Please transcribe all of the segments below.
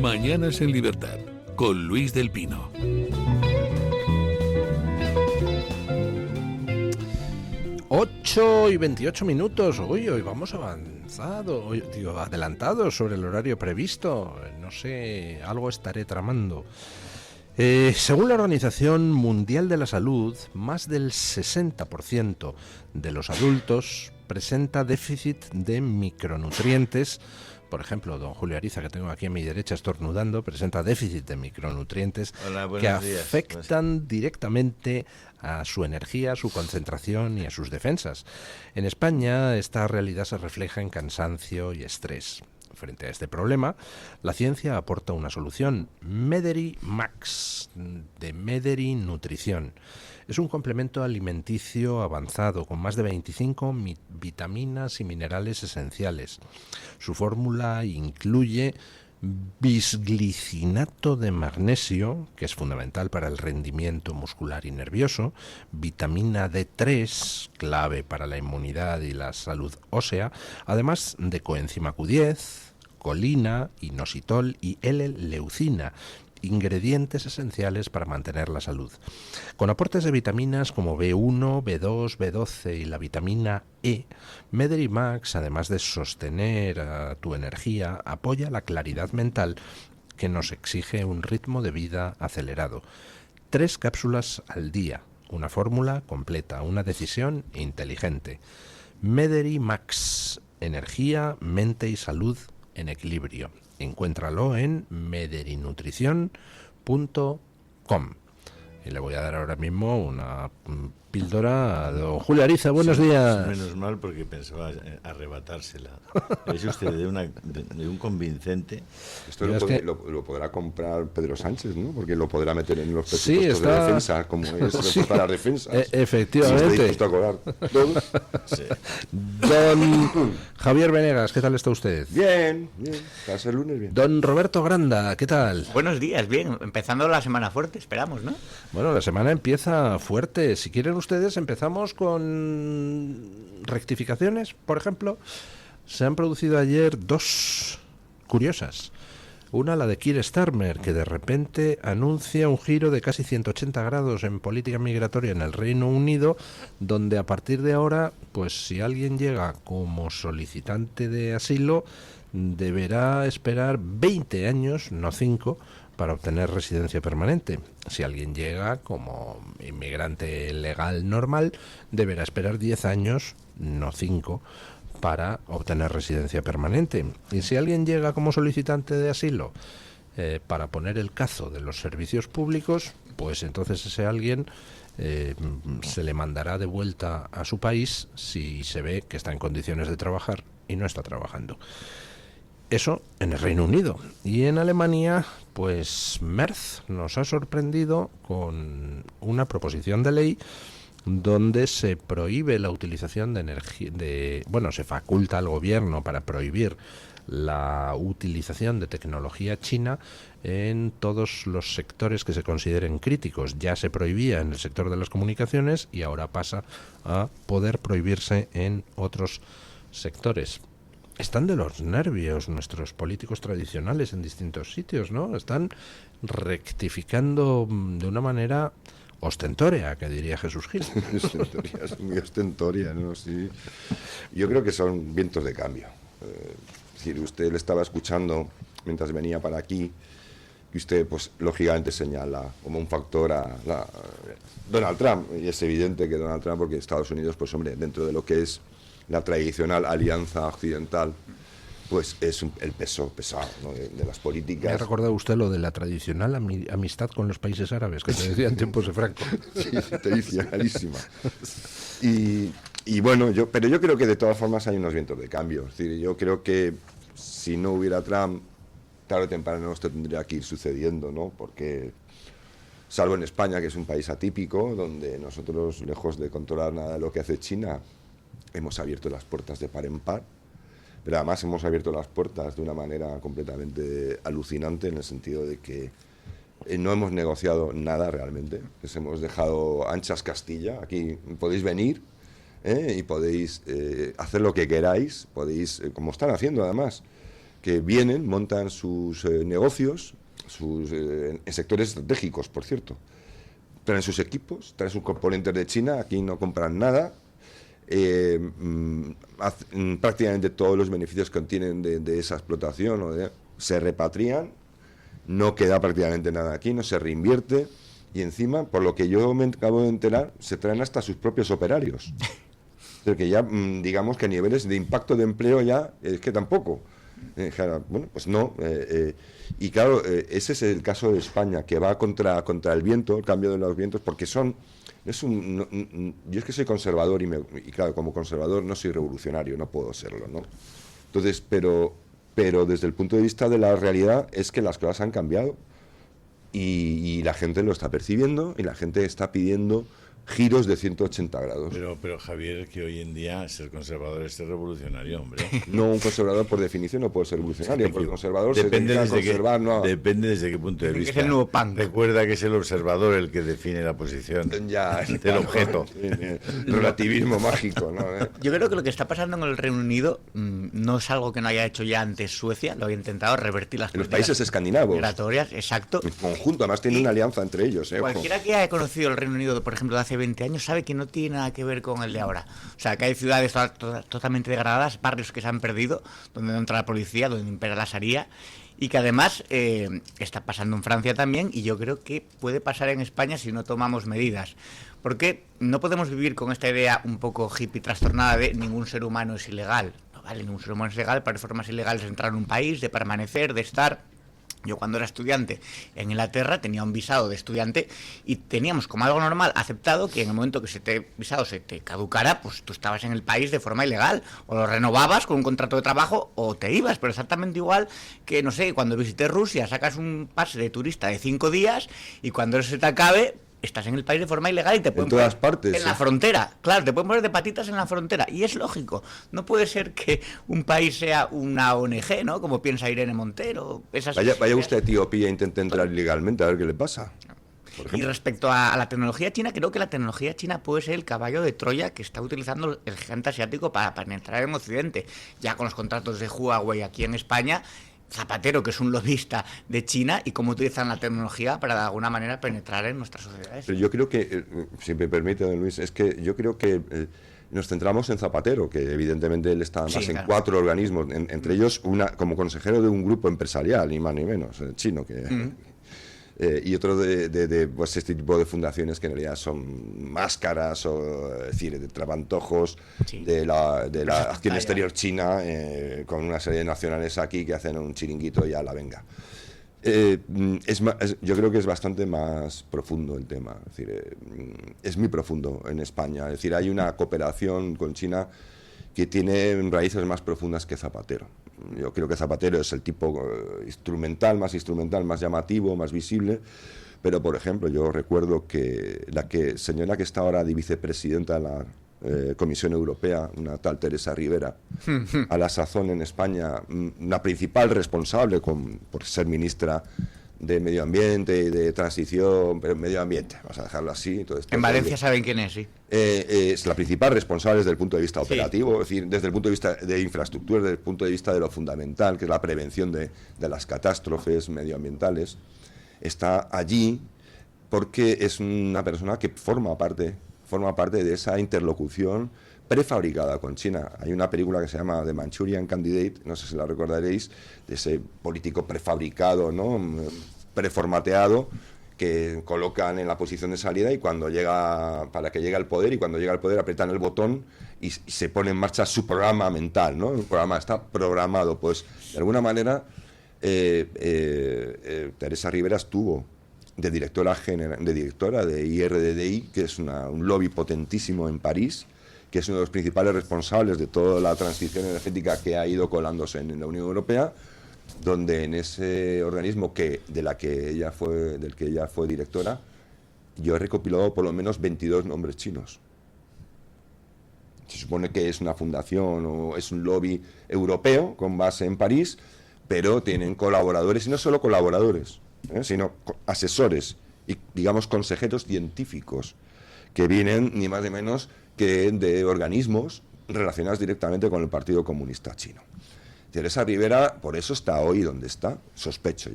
Mañanas en Libertad, con Luis del Pino. Ocho y 28 minutos. Hoy vamos adelantados sobre el horario previsto. No sé, algo estaré tramando. Según la Organización Mundial de la Salud, más del 60% de los adultos presenta déficit de micronutrientes. Por ejemplo, don Julio Ariza, que tengo aquí a mi derecha estornudando, presenta déficit de micronutrientes. Hola, que días. Afectan directamente a su energía, a su concentración y a sus defensas. En España, esta realidad se refleja en cansancio y estrés. Frente a este problema, la ciencia aporta una solución: Mederi Max, de Mederi Nutrición. Es un complemento alimenticio avanzado con más de 25 vitaminas y minerales esenciales. Su fórmula incluye bisglicinato de magnesio, que es fundamental para el rendimiento muscular y nervioso, vitamina D3, clave para la inmunidad y la salud ósea, además de coenzima Q10, colina, inositol y L-leucina, ingredientes esenciales para mantener la salud. Con aportes de vitaminas como B1, B2, B12 y la vitamina E, Mederi Max, además de sostener tu energía, apoya la claridad mental que nos exige un ritmo de vida acelerado. 3 cápsulas al día, una fórmula completa, una decisión inteligente. Mederi Max, energía, mente y salud en equilibrio. Encuéntralo en mederinutrición.com. Y le voy a dar ahora mismo una píldora a don Julio Ariza. Buenos días. Menos mal, porque pensaba arrebatársela. Es usted de un convincente. Esto lo podrá comprar Pedro Sánchez, ¿no? Porque lo podrá meter en los sí, presupuestos de defensa, como es para las defensas. Efectivamente. Si está dispuesto a cobrar todo. Sí. Don Javier Venegas, ¿qué tal está usted? Bien. Pasa el lunes bien. Don Roberto Granda, ¿qué tal? Buenos días, bien. Empezando la semana fuerte, esperamos, ¿no? Bueno, la semana empieza fuerte. Si quieren ustedes, empezamos con rectificaciones. Por ejemplo, se han producido ayer 2 curiosas. Una, la de Keir Starmer, que de repente anuncia un giro de casi 180 grados en política migratoria en el Reino Unido, donde a partir de ahora, pues si alguien llega como solicitante de asilo, deberá esperar 20 años, no 5, para obtener residencia permanente. Si alguien llega como inmigrante legal normal, deberá esperar 10 años, no 5, para obtener residencia permanente. Y si alguien llega como solicitante de asilo para poner el cazo de los servicios públicos, pues entonces ese alguien se le mandará de vuelta a su país si se ve que está en condiciones de trabajar y no está trabajando. Eso en el Reino Unido. Y en Alemania, pues Merz nos ha sorprendido con una proposición de ley donde se prohíbe la utilización de energía, se faculta al gobierno para prohibir la utilización de tecnología china en todos los sectores que se consideren críticos. Ya se prohibía en el sector de las comunicaciones y ahora pasa a poder prohibirse en otros sectores. Están de los nervios nuestros políticos tradicionales en distintos sitios, ¿no? Están rectificando de una manera ostentoria, que diría Jesús Gil. Es muy ostentoria, ¿no? Sí. Yo creo que son vientos de cambio. Es decir, usted le estaba escuchando mientras venía para aquí, y usted, pues, lógicamente señala como un factor a Donald Trump. Y es evidente que Donald Trump, porque Estados Unidos, pues, hombre, dentro de lo que es la tradicional alianza occidental, pues es el peso pesado, ¿no? de las políticas. Me ha recordado usted lo de la tradicional amistad con los países árabes, que se decía en tiempos de Franco. Sí, tradicionalísima. Y bueno, pero yo creo que de todas formas hay unos vientos de cambio. Es decir, yo creo que si no hubiera Trump, tarde o temprano esto tendría que ir sucediendo, ¿no? Porque, salvo en España, que es un país atípico, donde nosotros, lejos de controlar nada de lo que hace China, hemos abierto las puertas de par en par, pero además hemos abierto las puertas de una manera completamente alucinante, en el sentido de que no hemos negociado nada realmente. Les hemos dejado anchas Castilla. Aquí podéis venir y podéis hacer lo que queráis, podéis, como están haciendo además, que vienen, montan sus negocios, en sectores estratégicos, por cierto. Traen sus equipos, traen sus componentes de China, aquí no compran nada. Prácticamente todos los beneficios que obtienen de esa explotación se repatrian, no queda prácticamente nada aquí, no se reinvierte, y encima, por lo que yo me acabo de enterar, se traen hasta sus propios operarios. Que ya, digamos que a niveles de impacto de empleo ya es que tampoco. Bueno, pues no. Y claro, ese es el caso de España, que va contra el viento, el cambio de los vientos, porque yo es que soy conservador y claro, como conservador no soy revolucionario, no puedo serlo, ¿no? Entonces, pero desde el punto de vista de la realidad es que las cosas han cambiado y la gente lo está percibiendo y la gente está pidiendo giros de 180 grados. Pero Javier, que hoy en día ser conservador es ser revolucionario, hombre. No, un conservador por definición no puede ser revolucionario, porque el conservador depende se dedica a desde conservar, depende desde qué punto de Tiene que vista. ser el nuevo punk. Recuerda que es el observador el que define la posición del objeto. Relativismo mágico, ¿no? Yo creo que lo que está pasando en el Reino Unido no es algo que no haya hecho ya antes Suecia, lo había intentado revertir las En los políticas países escandinavos, migratorias, exacto. en conjunto, además tiene una alianza entre ellos. Ojo. Cualquiera que haya conocido el Reino Unido, por ejemplo, de hace 20 años, sabe que no tiene nada que ver con el de ahora. O sea, que hay ciudades totalmente degradadas, barrios que se han perdido, donde no entra la policía, donde impera la sharia, y que además está pasando en Francia también, y yo creo que puede pasar en España si no tomamos medidas. Porque no podemos vivir con esta idea un poco hippie trastornada de ningún ser humano es ilegal. No vale, ningún ser humano es ilegal, para formas ilegales de entrar en un país, de permanecer, de estar. Yo cuando era estudiante en Inglaterra tenía un visado de estudiante y teníamos como algo normal aceptado que en el momento que ese visado se te caducara, pues tú estabas en el país de forma ilegal, o lo renovabas con un contrato de trabajo o te ibas, pero exactamente igual que, no sé, cuando visité Rusia sacas un pase de turista de 5 días y cuando eso se te acabe estás en el país de forma ilegal y te pueden todas poner partes, en la frontera. Claro, te pueden poner de patitas en la frontera. Y es lógico. No puede ser que un país sea una ONG, ¿no? Como piensa Irene Montero. Vaya usted a Etiopía e intente entrar ilegalmente a ver qué le pasa. Y respecto a la tecnología china, creo que la tecnología china puede ser el caballo de Troya que está utilizando el gigante asiático para penetrar en Occidente. Ya con los contratos de Huawei aquí en España, Zapatero, que es un lobista de China, y cómo utilizan la tecnología para de alguna manera penetrar en nuestras sociedades. Pero yo creo que, si me permite, don Luis, es que yo creo que nos centramos en Zapatero, que evidentemente él está más en 4 organismos, entre ellos como consejero de un grupo empresarial, ni más ni menos, chino, que... y otro de pues este tipo de fundaciones que en realidad son máscaras o es decir, de trabantojos de la acción exterior china con una serie de nacionales aquí que hacen un chiringuito y ya la venga. Yo creo que es bastante más profundo el tema, es decir, es muy profundo en España, es decir, hay una cooperación con China que tiene raíces más profundas que Zapatero. Yo creo que Zapatero es el tipo instrumental, más llamativo, más visible, pero por ejemplo yo recuerdo que la señora que está ahora de vicepresidenta de la Comisión Europea, una tal Teresa Rivera, a la sazón en España, la principal responsable por ser ministra de Medio Ambiente y de Transición, pero Medio Ambiente, vamos a dejarlo así. En Valencia saben quién es, sí. Es la principal responsable desde el punto de vista operativo, es decir, desde el punto de vista de infraestructura, desde el punto de vista de lo fundamental, que es la prevención de las catástrofes medioambientales. Está allí porque es una persona que forma parte de esa interlocución prefabricada con China. Hay una película que se llama The Manchurian Candidate, no sé si la recordaréis, de ese político prefabricado, ¿no? Preformateado, que colocan en la posición de salida y cuando para que llegue al poder, y cuando llega al poder aprietan el botón y se pone en marcha su programa mental, ¿no? El programa está programado. Pues de alguna manera Teresa Rivera estuvo de directora de IRDDI, que es un lobby potentísimo en París, que es uno de los principales responsables de toda la transición energética que ha ido colándose en la Unión Europea, donde en ese organismo del que ella fue directora, yo he recopilado por lo menos 22 nombres chinos. Se supone que es una fundación o es un lobby europeo con base en París, pero tienen colaboradores, y no solo colaboradores, sino asesores y, digamos, consejeros científicos que vienen ni más ni menos que de organismos relacionados directamente con el Partido Comunista Chino. Es Teresa Rivera, por eso está hoy donde está, sospecho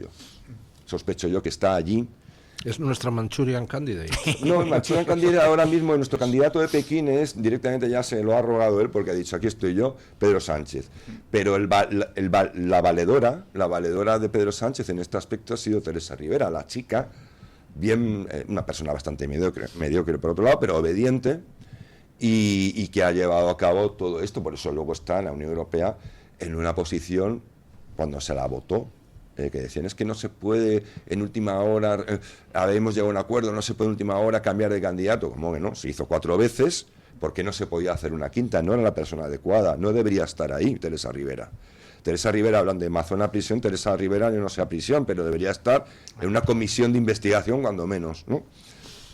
yo que está allí. Es nuestra Manchurian Candidate. No, Manchurian Candidate ahora mismo, nuestro candidato de Pekín es, directamente ya se lo ha rogado él, porque ha dicho, aquí estoy yo, Pedro Sánchez. Pero la valedora de Pedro Sánchez en este aspecto ha sido Teresa Rivera, la chica, bien, una persona bastante mediocre por otro lado, pero obediente, y que ha llevado a cabo todo esto. Por eso luego está en la Unión Europea en una posición, cuando se la votó, que decían, es que no se puede en última hora, habíamos llegado a un acuerdo, no se puede en última hora cambiar de candidato. Como que no, se hizo 4 veces, porque no se podía hacer una quinta, no era la persona adecuada, no debería estar ahí Teresa Rivera. Teresa Rivera, hablan de Mazón a prisión, Teresa Rivera yo no sé a prisión, pero debería estar en una comisión de investigación cuando menos, ¿no?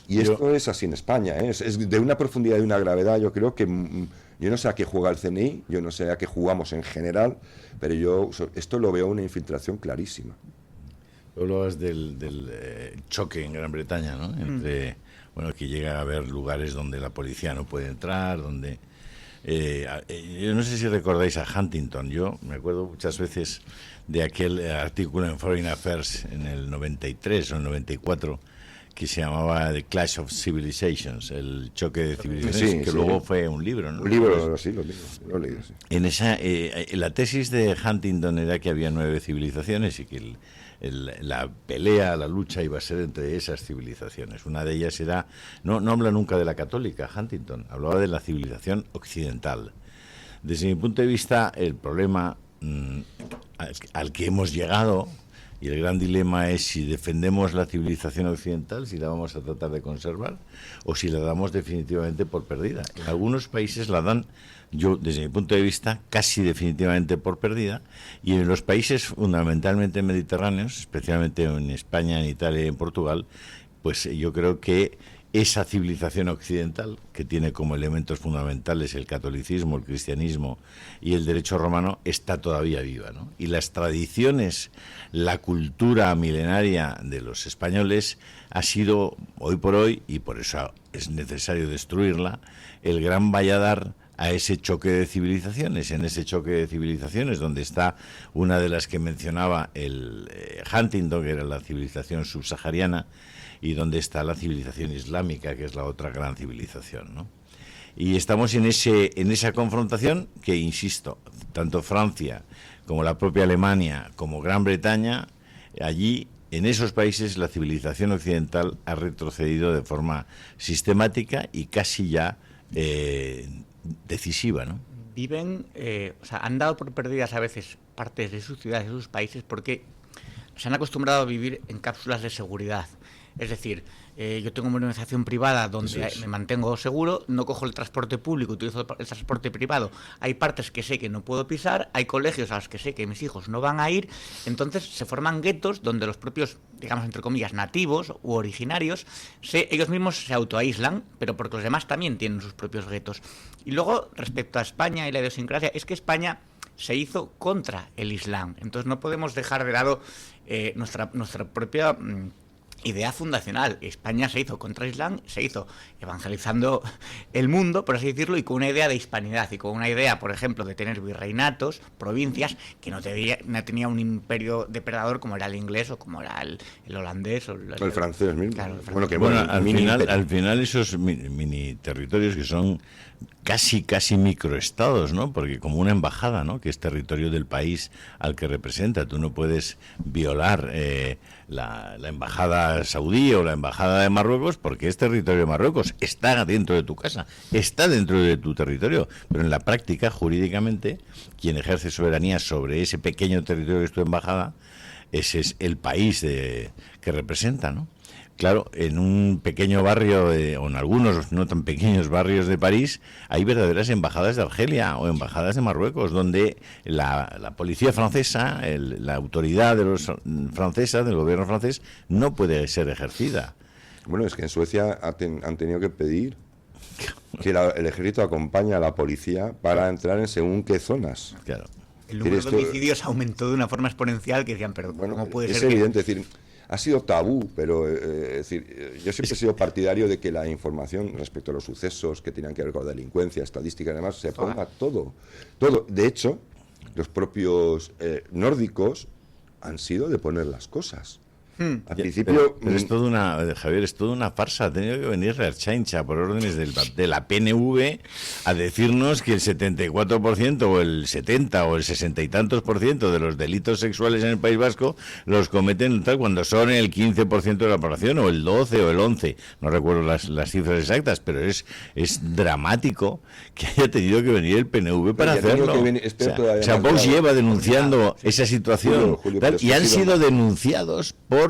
Y esto es así en España, ¿eh? Es de una profundidad y una gravedad, yo creo que, yo no sé a qué juega el CNI, yo no sé a qué jugamos en general, pero yo esto lo veo una infiltración clarísima. Hablabas del choque en Gran Bretaña, ¿no? Entre, bueno, que llega a haber lugares donde la policía no puede entrar, donde... yo no sé si recordáis a Huntington. Yo me acuerdo muchas veces de aquel artículo en Foreign Affairs en el 93 o el 94 que se llamaba The Clash of Civilizations, el choque de civilizaciones, que luego fue un libro, ¿no? Un libro, sí, lo he leído, sí. En esa, la tesis de Huntington era que había 9 civilizaciones y que la pelea, la lucha iba a ser entre esas civilizaciones. Una de ellas era, no habla nunca de la católica, Huntington, hablaba de la civilización occidental. Desde mi punto de vista, el problema al que hemos llegado, y el gran dilema es si defendemos la civilización occidental, si la vamos a tratar de conservar, o si la damos definitivamente por perdida. En algunos países la dan, yo desde mi punto de vista, casi definitivamente por perdida, y en los países fundamentalmente mediterráneos, especialmente en España, en Italia y en Portugal, pues yo creo que esa civilización occidental, que tiene como elementos fundamentales el catolicismo, el cristianismo y el derecho romano, está todavía viva, ¿no? Y las tradiciones, la cultura milenaria de los españoles ha sido, hoy por hoy, y por eso es necesario destruirla, el gran valladar a ese choque de civilizaciones. En ese choque de civilizaciones, donde está una de las que mencionaba el Huntington, que era la civilización subsahariana, y donde está la civilización islámica, que es la otra gran civilización, ¿no? Y estamos en esa confrontación que, insisto, tanto Francia como la propia Alemania, como Gran Bretaña, allí, en esos países, la civilización occidental ha retrocedido de forma sistemática y casi ya decisiva, ¿no? Viven, han dado por perdidas a veces partes de sus ciudades, de sus países, porque se han acostumbrado a vivir en cápsulas de seguridad. Es decir, yo tengo una organización privada donde me mantengo seguro, no cojo el transporte público, utilizo el transporte privado. Hay partes que sé que no puedo pisar, hay colegios a los que sé que mis hijos no van a ir, entonces se forman guetos donde los propios, digamos, entre comillas, nativos u originarios, ellos mismos se autoaíslan, pero porque los demás también tienen sus propios guetos. Y luego, respecto a España y la idiosincrasia, es que España se hizo contra el Islam, entonces no podemos dejar de lado nuestra propia... idea fundacional. España se hizo contra Islam, se hizo evangelizando el mundo, por así decirlo, y con una idea de hispanidad y con una idea, por ejemplo, de tener virreinatos, provincias, que no tenía un imperio depredador como era el inglés o como era el holandés o el francés mismo. Claro, el francés. Bueno, al final esos mini territorios que son casi microestados, ¿no? Porque como una embajada, ¿no? Que es territorio del país al que representa. Tú no puedes violar la embajada saudí o la embajada de Marruecos porque es territorio de Marruecos, está dentro de tu casa, está dentro de tu territorio, pero en la práctica, jurídicamente, quien ejerce soberanía sobre ese pequeño territorio que es tu embajada, ese es el país que representa, ¿no? Claro, en un pequeño barrio, o en algunos no tan pequeños barrios de París, hay verdaderas embajadas de Argelia o embajadas de Marruecos, donde la policía francesa, la autoridad francesa, del gobierno francés, no puede ser ejercida. Bueno, es que en Suecia han tenido que pedir que el ejército acompañe a la policía para entrar en según qué zonas. Claro. El número de homicidios aumentó de una forma exponencial que decían, pero bueno, ¿cómo puede ser? Es evidente, es decir, ha sido tabú, pero es decir, yo siempre he sido partidario de que la información respecto a los sucesos que tenían que ver con la delincuencia, estadística y demás, se ponga todo. De hecho, los propios nórdicos han sido de poner las cosas. Al principio... Pero es toda una, Javier, es toda una farsa. Ha tenido que venir Ertzaintza por órdenes de la PNV a decirnos que el 74% o el 70 o el 60 y tantos % de los delitos sexuales en el País Vasco los cometen tal cuando son el 15% de la población, o el 12 o el 11. No recuerdo las cifras exactas, pero es dramático que haya tenido que venir el PNV para hacerlo. O sea, Vox lleva denunciando esa situación Julio, tal, y han sido denunciados por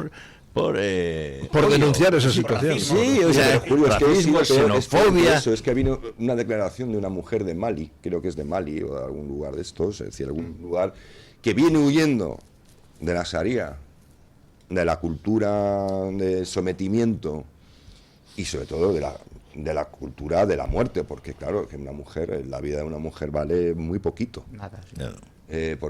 denunciar esa situación. Sí, o sea, Julio, racismo, xenofobia. Es que vino una declaración de una mujer de Mali, creo que es de Mali o de algún lugar de estos, es decir, algún lugar que viene huyendo de la Sharia, de la cultura de sometimiento y sobre todo de la cultura de la muerte, porque claro, que una mujer, la vida de una mujer vale muy poquito. Nada,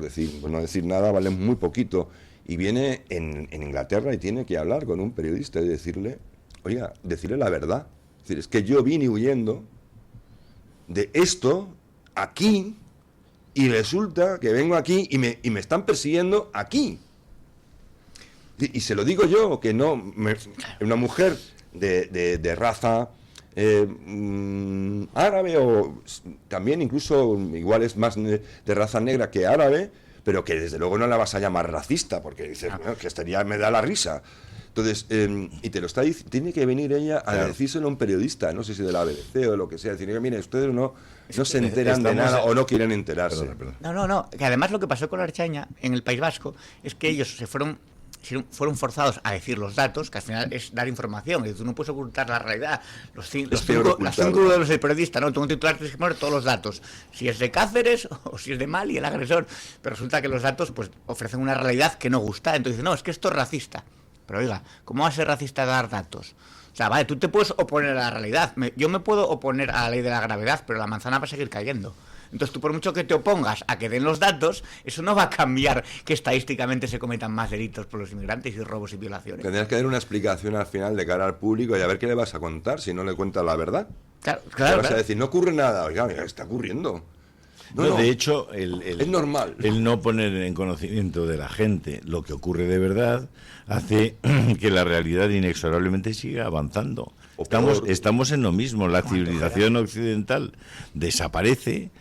sí. Por no decir nada, vale muy poquito. Y viene en Inglaterra y tiene que hablar con un periodista y decirle, oiga, decirle la verdad. Es decir, es que yo vine huyendo de esto aquí y resulta que vengo aquí y me están persiguiendo aquí. Y se lo digo yo, que no, una mujer de raza árabe o también incluso igual es más de raza negra que árabe, pero que desde luego no la vas a llamar racista, porque dices, bueno, que estaría, me da la risa. Entonces, y te lo está diciendo, tiene que venir ella a decírselo a un periodista, no sé si de la BBC o lo que sea, decir, mire, ustedes no se enteran de nada o no quieren enterarse. Perdón. No, que además lo que pasó con Ertzaintza en el País Vasco es que ellos fueron forzados a decir los datos, que al final es dar información, y tú no puedes ocultar la realidad. Las 5 dudas del periodista, ¿no? Tú un titular tienes que poner todos los datos, si es de Cáceres o si es de Mali, el agresor, pero resulta que los datos pues ofrecen una realidad que no gusta, entonces no, es que esto es racista. Pero oiga, ¿cómo va a ser racista dar datos? O sea, vale, tú te puedes oponer a la realidad, yo me puedo oponer a la ley de la gravedad, pero la manzana va a seguir cayendo. Entonces tú por mucho que te opongas a que den los datos, eso no va a cambiar que estadísticamente se cometan más delitos por los inmigrantes y robos y violaciones. Tendrías que dar una explicación al final de cara al público y a ver qué le vas a contar si no le cuentas la verdad. Claro. Vas a decir, no ocurre nada. Oiga, mira, está ocurriendo. No. De hecho, es normal. El no poner en conocimiento de la gente lo que ocurre de verdad hace que la realidad inexorablemente siga avanzando. Estamos en lo mismo. La civilización occidental desaparece,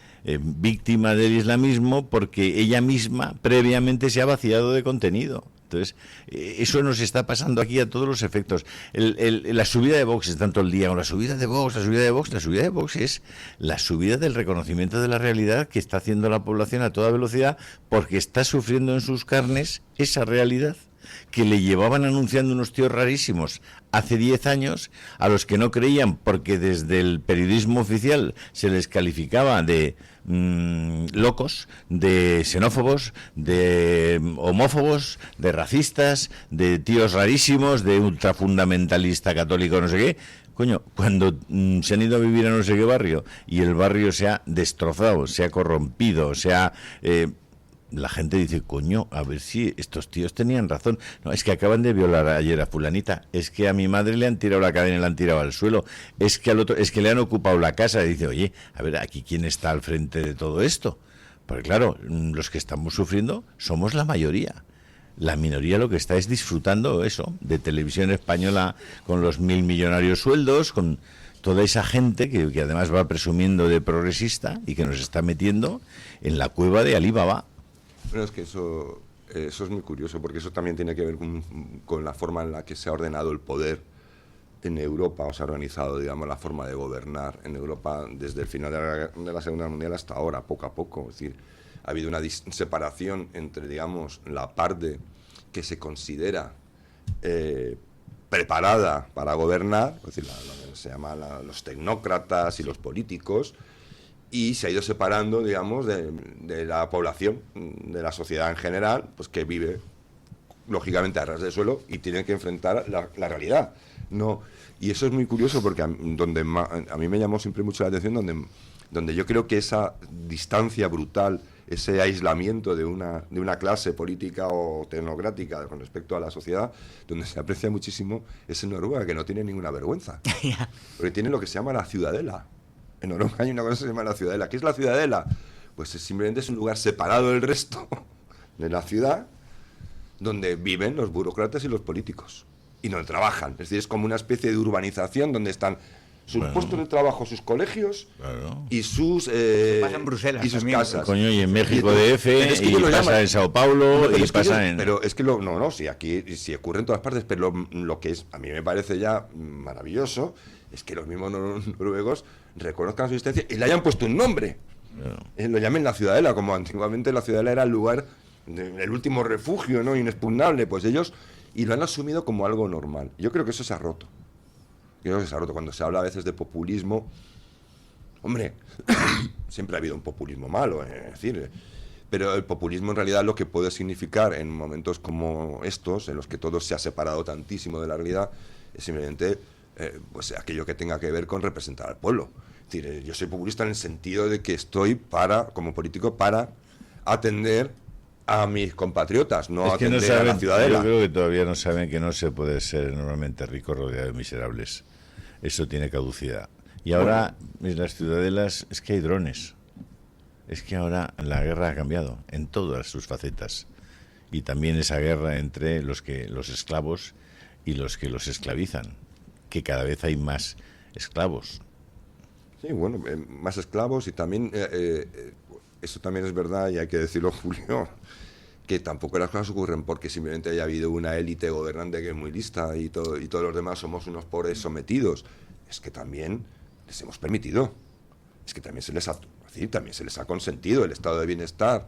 víctima del islamismo, porque ella misma previamente se ha vaciado de contenido. Entonces, eso nos está pasando aquí a todos los efectos. La subida de Vox, están todo el día con la subida de Vox. La subida de Vox es la subida del reconocimiento de la realidad que está haciendo la población a toda velocidad, porque está sufriendo en sus carnes esa realidad que le llevaban anunciando unos tíos rarísimos hace 10 años, a los que no creían, porque desde el periodismo oficial se les calificaba de locos, de xenófobos, de homófobos, de racistas, de tíos rarísimos, de ultrafundamentalista católico, no sé qué. Coño, cuando se han ido a vivir a no sé qué barrio y el barrio se ha destrozado, se ha corrompido, la gente dice, coño, a ver si estos tíos tenían razón. No, es que acaban de violar ayer a fulanita, es que a mi madre le han tirado la cadena y la han tirado al suelo, es que al otro, es que le han ocupado la casa. Y dice, oye, a ver, aquí quién está al frente de todo esto. Porque claro, los que estamos sufriendo somos la mayoría. La minoría lo que está es disfrutando eso, de televisión española con los 1.000 millonarios sueldos, con toda esa gente que además va presumiendo de progresista y que nos está metiendo en la cueva de Alibaba. Bueno, es que eso es muy curioso, porque eso también tiene que ver con la forma en la que se ha ordenado el poder en Europa, o se ha organizado, digamos, la forma de gobernar en Europa desde el final de la Segunda Guerra Mundial hasta ahora, poco a poco. Es decir, ha habido una separación entre, digamos, la parte que se considera preparada para gobernar, es decir, lo que se llama los tecnócratas y los políticos, y se ha ido separando, digamos, de la población, de la sociedad en general, pues que vive, lógicamente, a ras de suelo y tiene que enfrentar la realidad. No, y eso es muy curioso porque a mí me llamó siempre mucho la atención, donde yo creo que esa distancia brutal, ese aislamiento de una clase política o tecnocrática con respecto a la sociedad, donde se aprecia muchísimo, es en Noruega, que no tiene ninguna vergüenza. Porque tiene lo que se llama la ciudadela. En Noruega hay una cosa que se llama la ciudadela. ¿Qué es la ciudadela? pues simplemente es un lugar separado del resto de la ciudad, donde viven los burócratas y los políticos, y donde trabajan. Es decir, es como una especie de urbanización donde están sus puestos de trabajo, sus colegios, y sus pasa en Bruselas y sus también. casas. Coño, y en México DF, Pero es que y ellos lo pasa llaman- en Sao Paulo, pero y es que pasa ellos- en... Pero es que sí, aquí sí ocurre en todas partes, pero lo que es, a mí me parece ya maravilloso, es que los mismos noruegos reconozcan su existencia y le hayan puesto un nombre. Lo llamen la Ciudadela, como antiguamente la Ciudadela era el lugar, el último refugio, ¿no?, inexpugnable, pues ellos, y lo han asumido como algo normal. Yo creo que eso se ha roto. Creo que se ha roto. Cuando se habla a veces de populismo, hombre, siempre ha habido un populismo malo, es decir, pero el populismo en realidad lo que puede significar en momentos como estos, en los que todo se ha separado tantísimo de la realidad, es simplemente pues aquello que tenga que ver con representar al pueblo. Es decir, yo soy populista en el sentido de que estoy como político, para atender a mis compatriotas, no Es que no atender a la saben, ciudadela. yo creo que todavía no saben que no se puede ser normalmente rico rodeado de miserables. Eso tiene caducidad. Y ahora, en las ciudadelas, es que hay drones. Es que ahora la guerra ha cambiado en todas sus facetas. Y también esa guerra entre los esclavos y los que los esclavizan, que cada vez hay más esclavos. Sí, bueno, más esclavos, y también, eso también es verdad, y hay que decirlo, Julio, que tampoco las cosas ocurren porque simplemente haya habido una élite gobernante que es muy lista y todos los demás somos unos pobres sometidos. Es que también les hemos permitido, es que también se les ha consentido. El estado de bienestar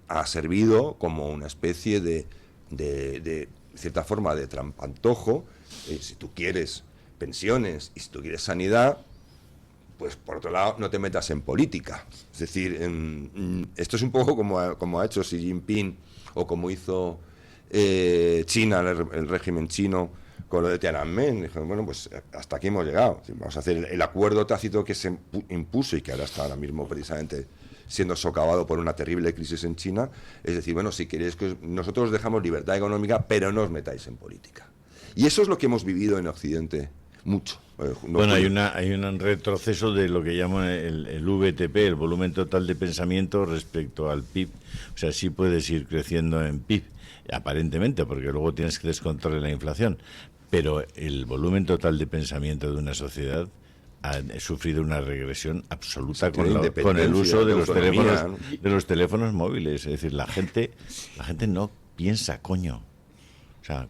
ha servido como una especie de cierta forma de trampantojo. Si tú quieres pensiones y si tú quieres sanidad, pues por otro lado no te metas en política. Es decir, esto es un poco como ha hecho Xi Jinping, o como hizo China, el régimen chino, con lo de Tiananmen. Dijeron, bueno, pues hasta aquí hemos llegado. Vamos a hacer el acuerdo tácito que se impuso y que ahora está ahora mismo precisamente siendo socavado por una terrible crisis en China. Es decir, bueno, si queréis que nosotros os dejamos libertad económica, pero no os metáis en política. Y eso es lo que hemos vivido en Occidente mucho. Bueno, hay un retroceso de lo que llaman el VTP, el volumen total de pensamiento, respecto al PIB. O sea, sí puedes ir creciendo en PIB, aparentemente, porque luego tienes que descontar la inflación. Pero el volumen total de pensamiento de una sociedad ha sufrido una regresión absoluta con el uso de los teléfonos móviles. Es decir, la gente no piensa, coño. O sea,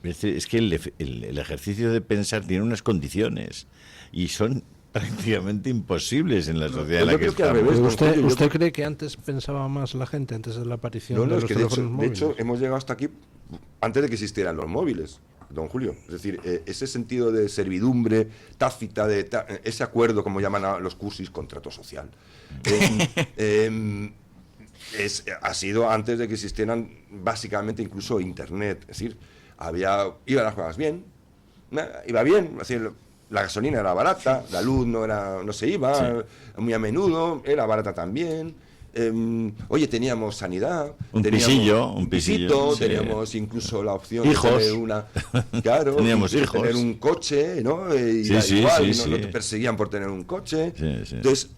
es que el ejercicio de pensar tiene unas condiciones y son prácticamente imposibles en la sociedad en la que creo que al estamos. revés. Pero ¿Usted cree que antes pensaba más la gente, antes de la aparición de No, es los que teléfonos de móviles? hecho hemos llegado hasta aquí antes de que existieran los móviles, don Julio. Es decir, ese sentido de servidumbre tácita, ese acuerdo, como llaman a los cursis, contrato social, ha sido antes de que existieran básicamente incluso Internet. Es decir, iban las cosas bien, iba bien, es decir, la gasolina era barata, la luz no se iba muy a menudo, era barata también. Oye, teníamos sanidad, teníamos un pisito, sí. Teníamos incluso la opción hijos. de tener Teníamos de hijos. tener un coche, ¿no? Y Sí, da sí, igual, sí, no sí. te perseguían por tener un coche. Sí. Entonces,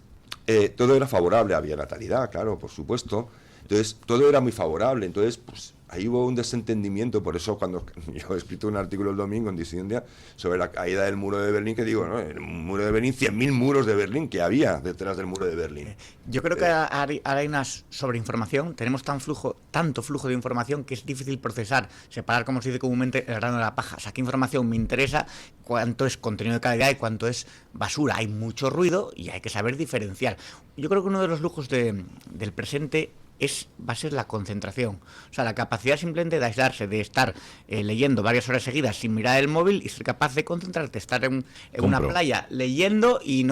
todo era favorable, había natalidad, claro, por supuesto. Entonces, todo era muy favorable. Entonces, pues ahí hubo un desentendimiento. Por eso, cuando yo he escrito un artículo el domingo en Disidencia sobre la caída del muro de Berlín, que digo, ¿no? El muro de Berlín, 100.000 muros de Berlín que había detrás del muro de Berlín. Yo creo que ahora hay una sobreinformación. Tenemos tanto flujo de información que es difícil procesar, separar, como se dice comúnmente, el grano de la paja. O sea, qué información me interesa, cuánto es contenido de calidad y cuánto es basura. Hay mucho ruido y hay que saber diferenciar. Yo creo que uno de los lujos del presente va a ser la concentración. O sea, la capacidad simplemente de aislarse, de estar leyendo varias horas seguidas sin mirar el móvil y ser capaz de concentrarte, estar en una playa leyendo y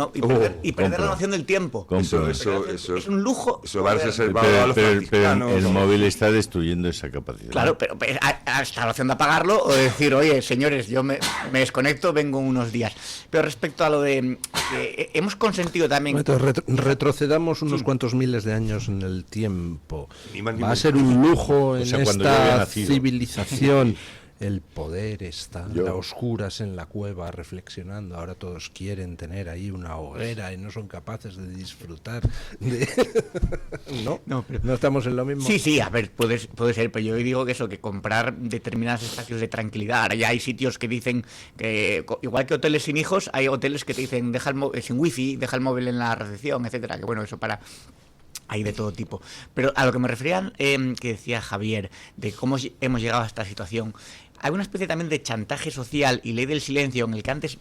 perder la noción del tiempo. Compro. Eso es un lujo. Eso va a ser reservado a los Pero franciscanos. el móvil está destruyendo esa capacidad. Claro, pero hasta la opción de apagarlo o de decir, oye, señores, yo me desconecto, vengo unos días. Pero respecto a lo de... hemos consentido también... Retrocedamos unos cuantos miles de años en el tiempo. Ni más ni Va a menos. ser un lujo en sea, cuando yo había esta nacido. civilización el poder está, las oscuras en la cueva reflexionando, ahora todos quieren tener ahí una hoguera y no son capaces de disfrutar de... ¿No estamos en lo mismo? Sí, a ver, puede ser, pero yo digo que eso, que comprar determinados espacios de tranquilidad, ahora ya hay sitios que dicen que, igual que hoteles sin hijos, hay hoteles que te dicen sin wifi, deja el móvil en la recepción, etcétera, que bueno, eso para... Hay de todo tipo. Pero a lo que me referían, que decía Javier, de cómo hemos llegado a esta situación, hay una especie también de chantaje social y ley del silencio en el que antes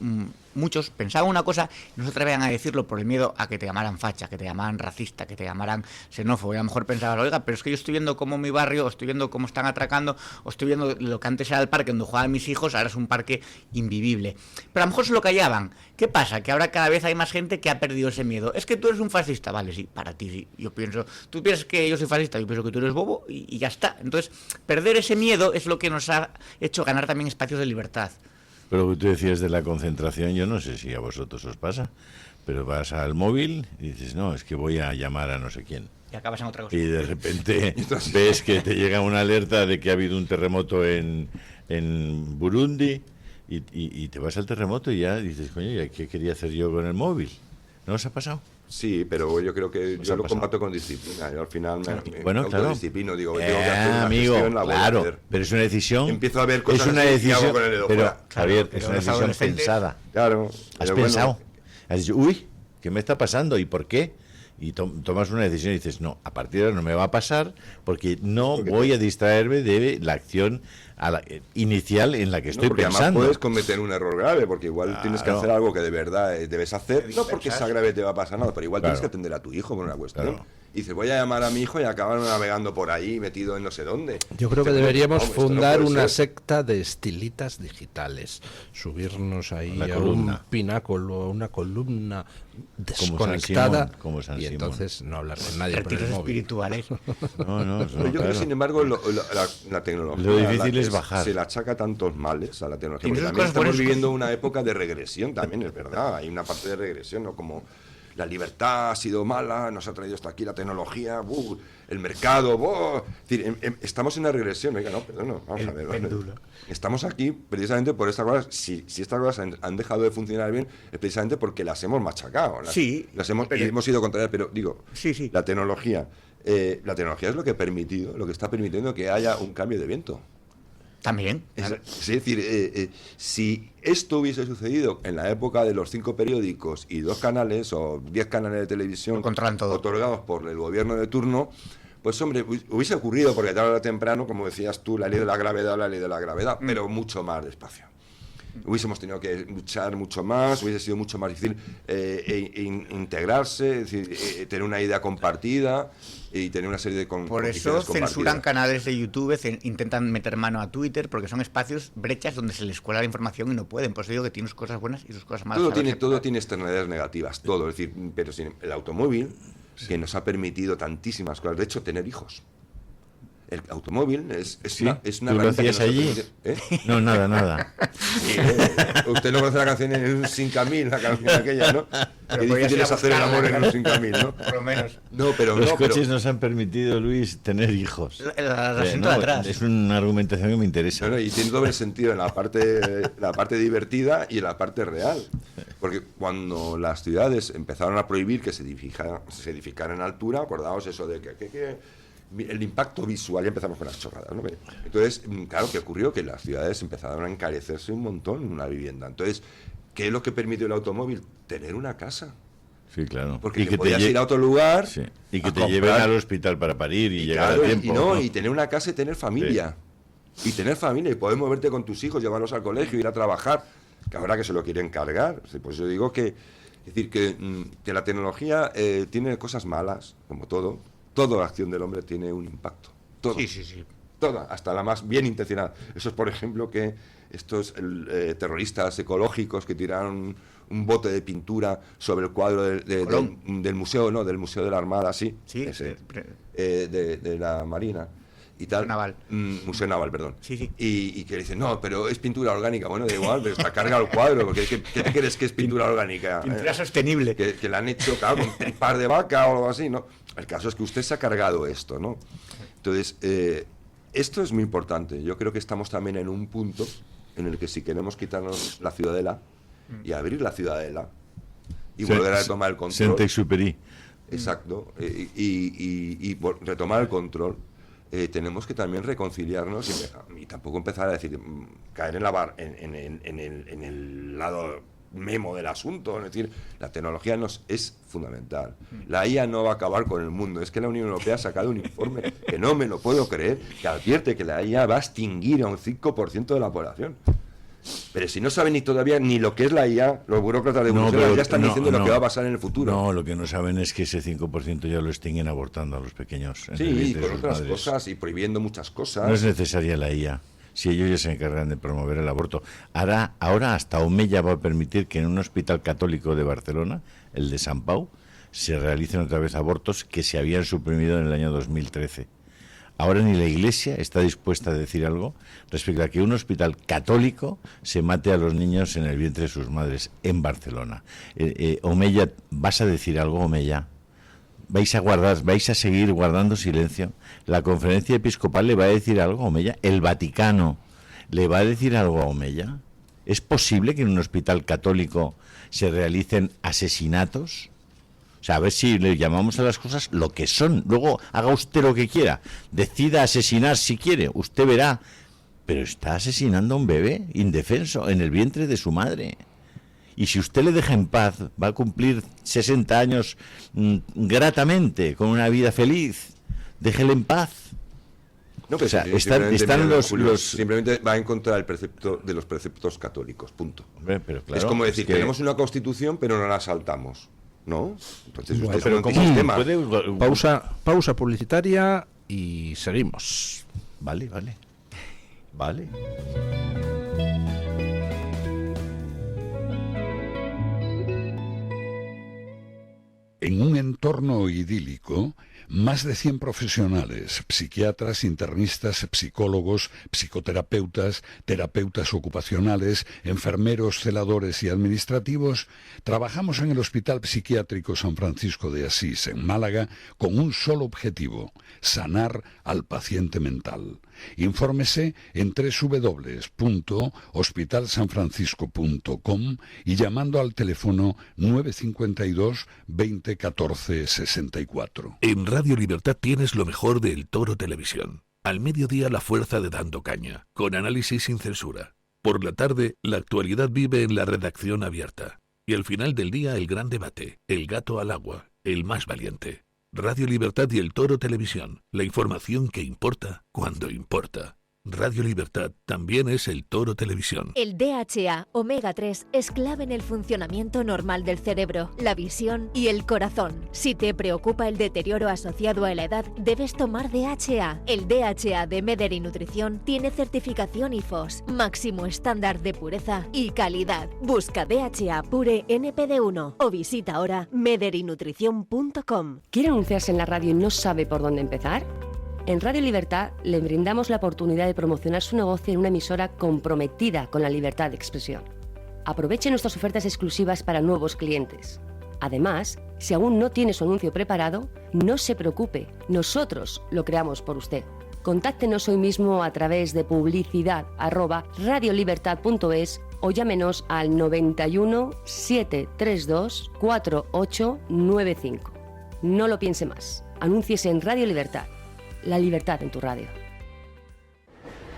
muchos pensaban una cosa y no se atrevían a decirlo por el miedo a que te llamaran facha, que te llamaran racista, que te llamaran xenófobo. Y a lo mejor pensaban, oiga, pero es que yo estoy viendo cómo mi barrio, o estoy viendo cómo están atracando, o estoy viendo lo que antes era el parque donde jugaban mis hijos, ahora es un parque invivible. Pero a lo mejor se lo callaban. ¿Qué pasa? Que ahora cada vez hay más gente que ha perdido ese miedo. Es que tú eres un fascista, vale, sí, para ti sí. Yo pienso, tú piensas que yo soy fascista, yo pienso que tú eres bobo y ya está. Entonces, perder ese miedo es lo que nos ha hecho ganar también espacios de libertad. Pero lo que tú decías de la concentración, yo no sé si a vosotros os pasa, pero vas al móvil y dices, no, es que voy a llamar a no sé quién. Y acabas en otra cosa. Y de repente ves que te llega una alerta de que ha habido un terremoto en Burundi y te vas al terremoto y ya dices, coño, ¿y qué quería hacer yo con el móvil? ¿No os ha pasado? Sí, pero yo creo que yo lo combato con disciplina. Yo al final me autodisciplino, digo, tengo que hacer una amigo, gestión, la voy a hacer. Pero es una decisión. Empiezo a ver cosas es una así decisión, y hago con el dedo pero, fuera. Javier, Claro, es una decisión pensada. Claro. ¿Has pensado? Has dicho, uy, ¿qué me está pasando? ¿Y por qué? Y tomas una decisión y dices, no, a partir de ahora no me va a pasar porque no voy a distraerme de la acción inicial en la que estoy porque pensando. Además puedes cometer un error grave, porque igual tienes que hacer algo que de verdad debes hacer, no porque sea grave te va a pasar nada, pero igual tienes que atender a tu hijo con una cuestión. Claro. Y dices, voy a llamar a mi hijo y acabar navegando por ahí, metido en no sé dónde. Yo creo que deberíamos esto no fundar puede una ser. secta de estilitas digitales, subirnos ahí a columna. un pináculo, a una columna desconectada como San y Simón. entonces no hablar con nadie por el Retiros móvil. espirituales. Pero yo creo, sin embargo, la tecnología Lo difícil es bajar. se le achaca tantos males a la tecnología. Tiene Porque sus también cosas buenas, estamos viviendo una época de regresión, también es verdad. Hay una parte de regresión, ¿no? Como la libertad ha sido mala, nos ha traído hasta aquí la tecnología, el mercado, es decir, estamos en una regresión. Oiga, no, perdón, vamos a ver. Estamos aquí precisamente por estas cosas. Si estas cosas han dejado de funcionar bien, es precisamente porque las hemos machacado. Hemos ido contra ellas, pero digo, Sí. la tecnología es lo que está permitiendo que haya un cambio de viento. También. Es decir, si esto hubiese sucedido en la época de los 5 periódicos y 2 canales o 10 canales de televisión otorgados por el gobierno de turno, pues hombre, hubiese ocurrido, porque tarde o temprano, como decías tú, la ley de la gravedad, pero mucho más despacio. Hubiésemos tenido que luchar mucho más, hubiese sido mucho más difícil integrarse, es decir, tener una idea compartida y tener una serie de Por eso censuran canales de YouTube, intentan meter mano a Twitter, porque son espacios, brechas donde se les cuela la información y no pueden. Por eso digo que tiene sus cosas buenas y sus cosas malas. Todo tiene externalidades negativas, todo. Es decir, pero sin el automóvil, que nos ha permitido tantísimas cosas, de hecho, tener hijos. El automóvil es una ¿Tú lo hacías allí? No, nada. Usted no conoce la canción en un 5000, la canción aquella, ¿no? Qué difícil es hacer el amor en un 5000, ¿no? Por lo menos. No, pero los coches nos han permitido, Luis, tener hijos. El asiento de atrás. Es una argumentación que me interesa. Y tiene doble sentido en la parte divertida y en la parte real. Porque cuando las ciudades empezaron a prohibir que se edificara en altura, acordaos eso de que el impacto visual, ya empezamos con las chorradas, ¿no? Entonces, claro, ¿qué ocurrió? Que las ciudades empezaron a encarecerse un montón en una vivienda. Entonces, ¿qué es lo que permitió el automóvil? Tener una casa. Sí, claro. Porque que podías ir a otro lugar. Sí. Y que te lleven al hospital para parir y llegar a tiempo. Y tener una casa y tener familia. Sí. Y tener familia y poder moverte con tus hijos, llevarlos al colegio, ir a trabajar. Que ahora que se lo quieren cargar. Pues yo digo que la tecnología tiene cosas malas, como todo. Toda la acción del hombre tiene un impacto. Todo. Sí. Toda, hasta la más bien intencionada. Eso es, por ejemplo, que estos terroristas ecológicos que tiraron un bote de pintura sobre el cuadro del museo, no, del Museo de la Armada, de la Marina y tal. Museo Naval, perdón. Sí. Y que dicen, no, pero es pintura orgánica. Bueno, da igual, pero está cargado el cuadro, porque ¿qué te crees que es pintura orgánica? Pintura sostenible. Que la han hecho, claro, con tripar de vaca o algo así, ¿no? El caso es que usted se ha cargado esto, ¿no? Entonces, esto es muy importante. Yo creo que estamos también en un punto en el que si queremos quitarnos la ciudadela y abrir la ciudadela y volver a retomar el control. Saint-Exupéry. Exacto. Retomar el control. Tenemos que también reconciliarnos y tampoco empezar a decir, caer en el lado memo del asunto. Es decir, la tecnología es fundamental. La IA no va a acabar con el mundo. Es que la Unión Europea ha sacado un informe que no me lo puedo creer, que advierte que la IA va a extinguir a un 5% de la población. Pero si no saben ni todavía ni lo que es la IA, los burócratas de Bruselas ya están diciendo lo que va a pasar en el futuro. No, lo que no saben es que ese 5% ya lo extinguen abortando a los pequeños. Sí, y con otras cosas, y prohibiendo muchas cosas. No es necesaria la IA, si ellos ya se encargan de promover el aborto. Ahora hasta Omeya va a permitir que en un hospital católico de Barcelona, el de Sant Pau, se realicen otra vez abortos que se habían suprimido en el año 2013. Ahora ni la Iglesia está dispuesta a decir algo respecto a que un hospital católico se mate a los niños en el vientre de sus madres en Barcelona. Omeya, ¿vas a decir algo, Omeya? ¿Vais a seguir guardando silencio? ¿La conferencia episcopal le va a decir algo a Omeya? ¿El Vaticano le va a decir algo a Omeya? ¿Es posible que en un hospital católico se realicen asesinatos? O sea, a ver si le llamamos a las cosas lo que son. Luego haga usted lo que quiera. Decida asesinar si quiere. Usted verá. Pero está asesinando a un bebé indefenso en el vientre de su madre. Y si usted le deja en paz, va a cumplir 60 años gratamente, con una vida feliz. Déjele en paz. No, pero o sea, están simplemente va en contra del precepto de los preceptos católicos, punto. Hombre, pero claro, es como decir, que tenemos una constitución, pero no la saltamos. ¿No? Entonces Bueno, usted pero es un ¿cómo antisistema. puede? Pausa publicitaria y seguimos. Vale. En un entorno idílico, más de 100 profesionales, psiquiatras, internistas, psicólogos, psicoterapeutas, terapeutas ocupacionales, enfermeros, celadores y administrativos, trabajamos en el Hospital Psiquiátrico San Francisco de Asís, en Málaga, con un solo objetivo: sanar al paciente mental. Infórmese en www.hospitalsanfrancisco.com y llamando al teléfono 952 20 14 64. En Radio Libertad tienes lo mejor del Toro Televisión. Al mediodía, la fuerza de Dando Caña, con análisis sin censura. Por la tarde, la actualidad vive en la redacción abierta. Y al final del día, el gran debate, el gato al agua, el más valiente. Radio Libertad y el Toro Televisión, la información que importa cuando importa. Radio Libertad también es el Toro Televisión. El DHA Omega 3 es clave en el funcionamiento normal del cerebro, la visión y el corazón. Si te preocupa el deterioro asociado a la edad, debes tomar DHA. El DHA de Mederi Nutrición tiene certificación IFOS, máximo estándar de pureza y calidad. Busca DHA Pure NPD1 o visita ahora mederinutrición.com. ¿Quiere anunciarse en la radio y no sabe por dónde empezar? En Radio Libertad le brindamos la oportunidad de promocionar su negocio en una emisora comprometida con la libertad de expresión. Aproveche nuestras ofertas exclusivas para nuevos clientes. Además, si aún no tiene su anuncio preparado, no se preocupe, nosotros lo creamos por usted. Contáctenos hoy mismo a través de publicidad@radiolibertad.es o llámenos al 91 732 4895. No lo piense más. Anúnciese en Radio Libertad. La libertad en tu radio.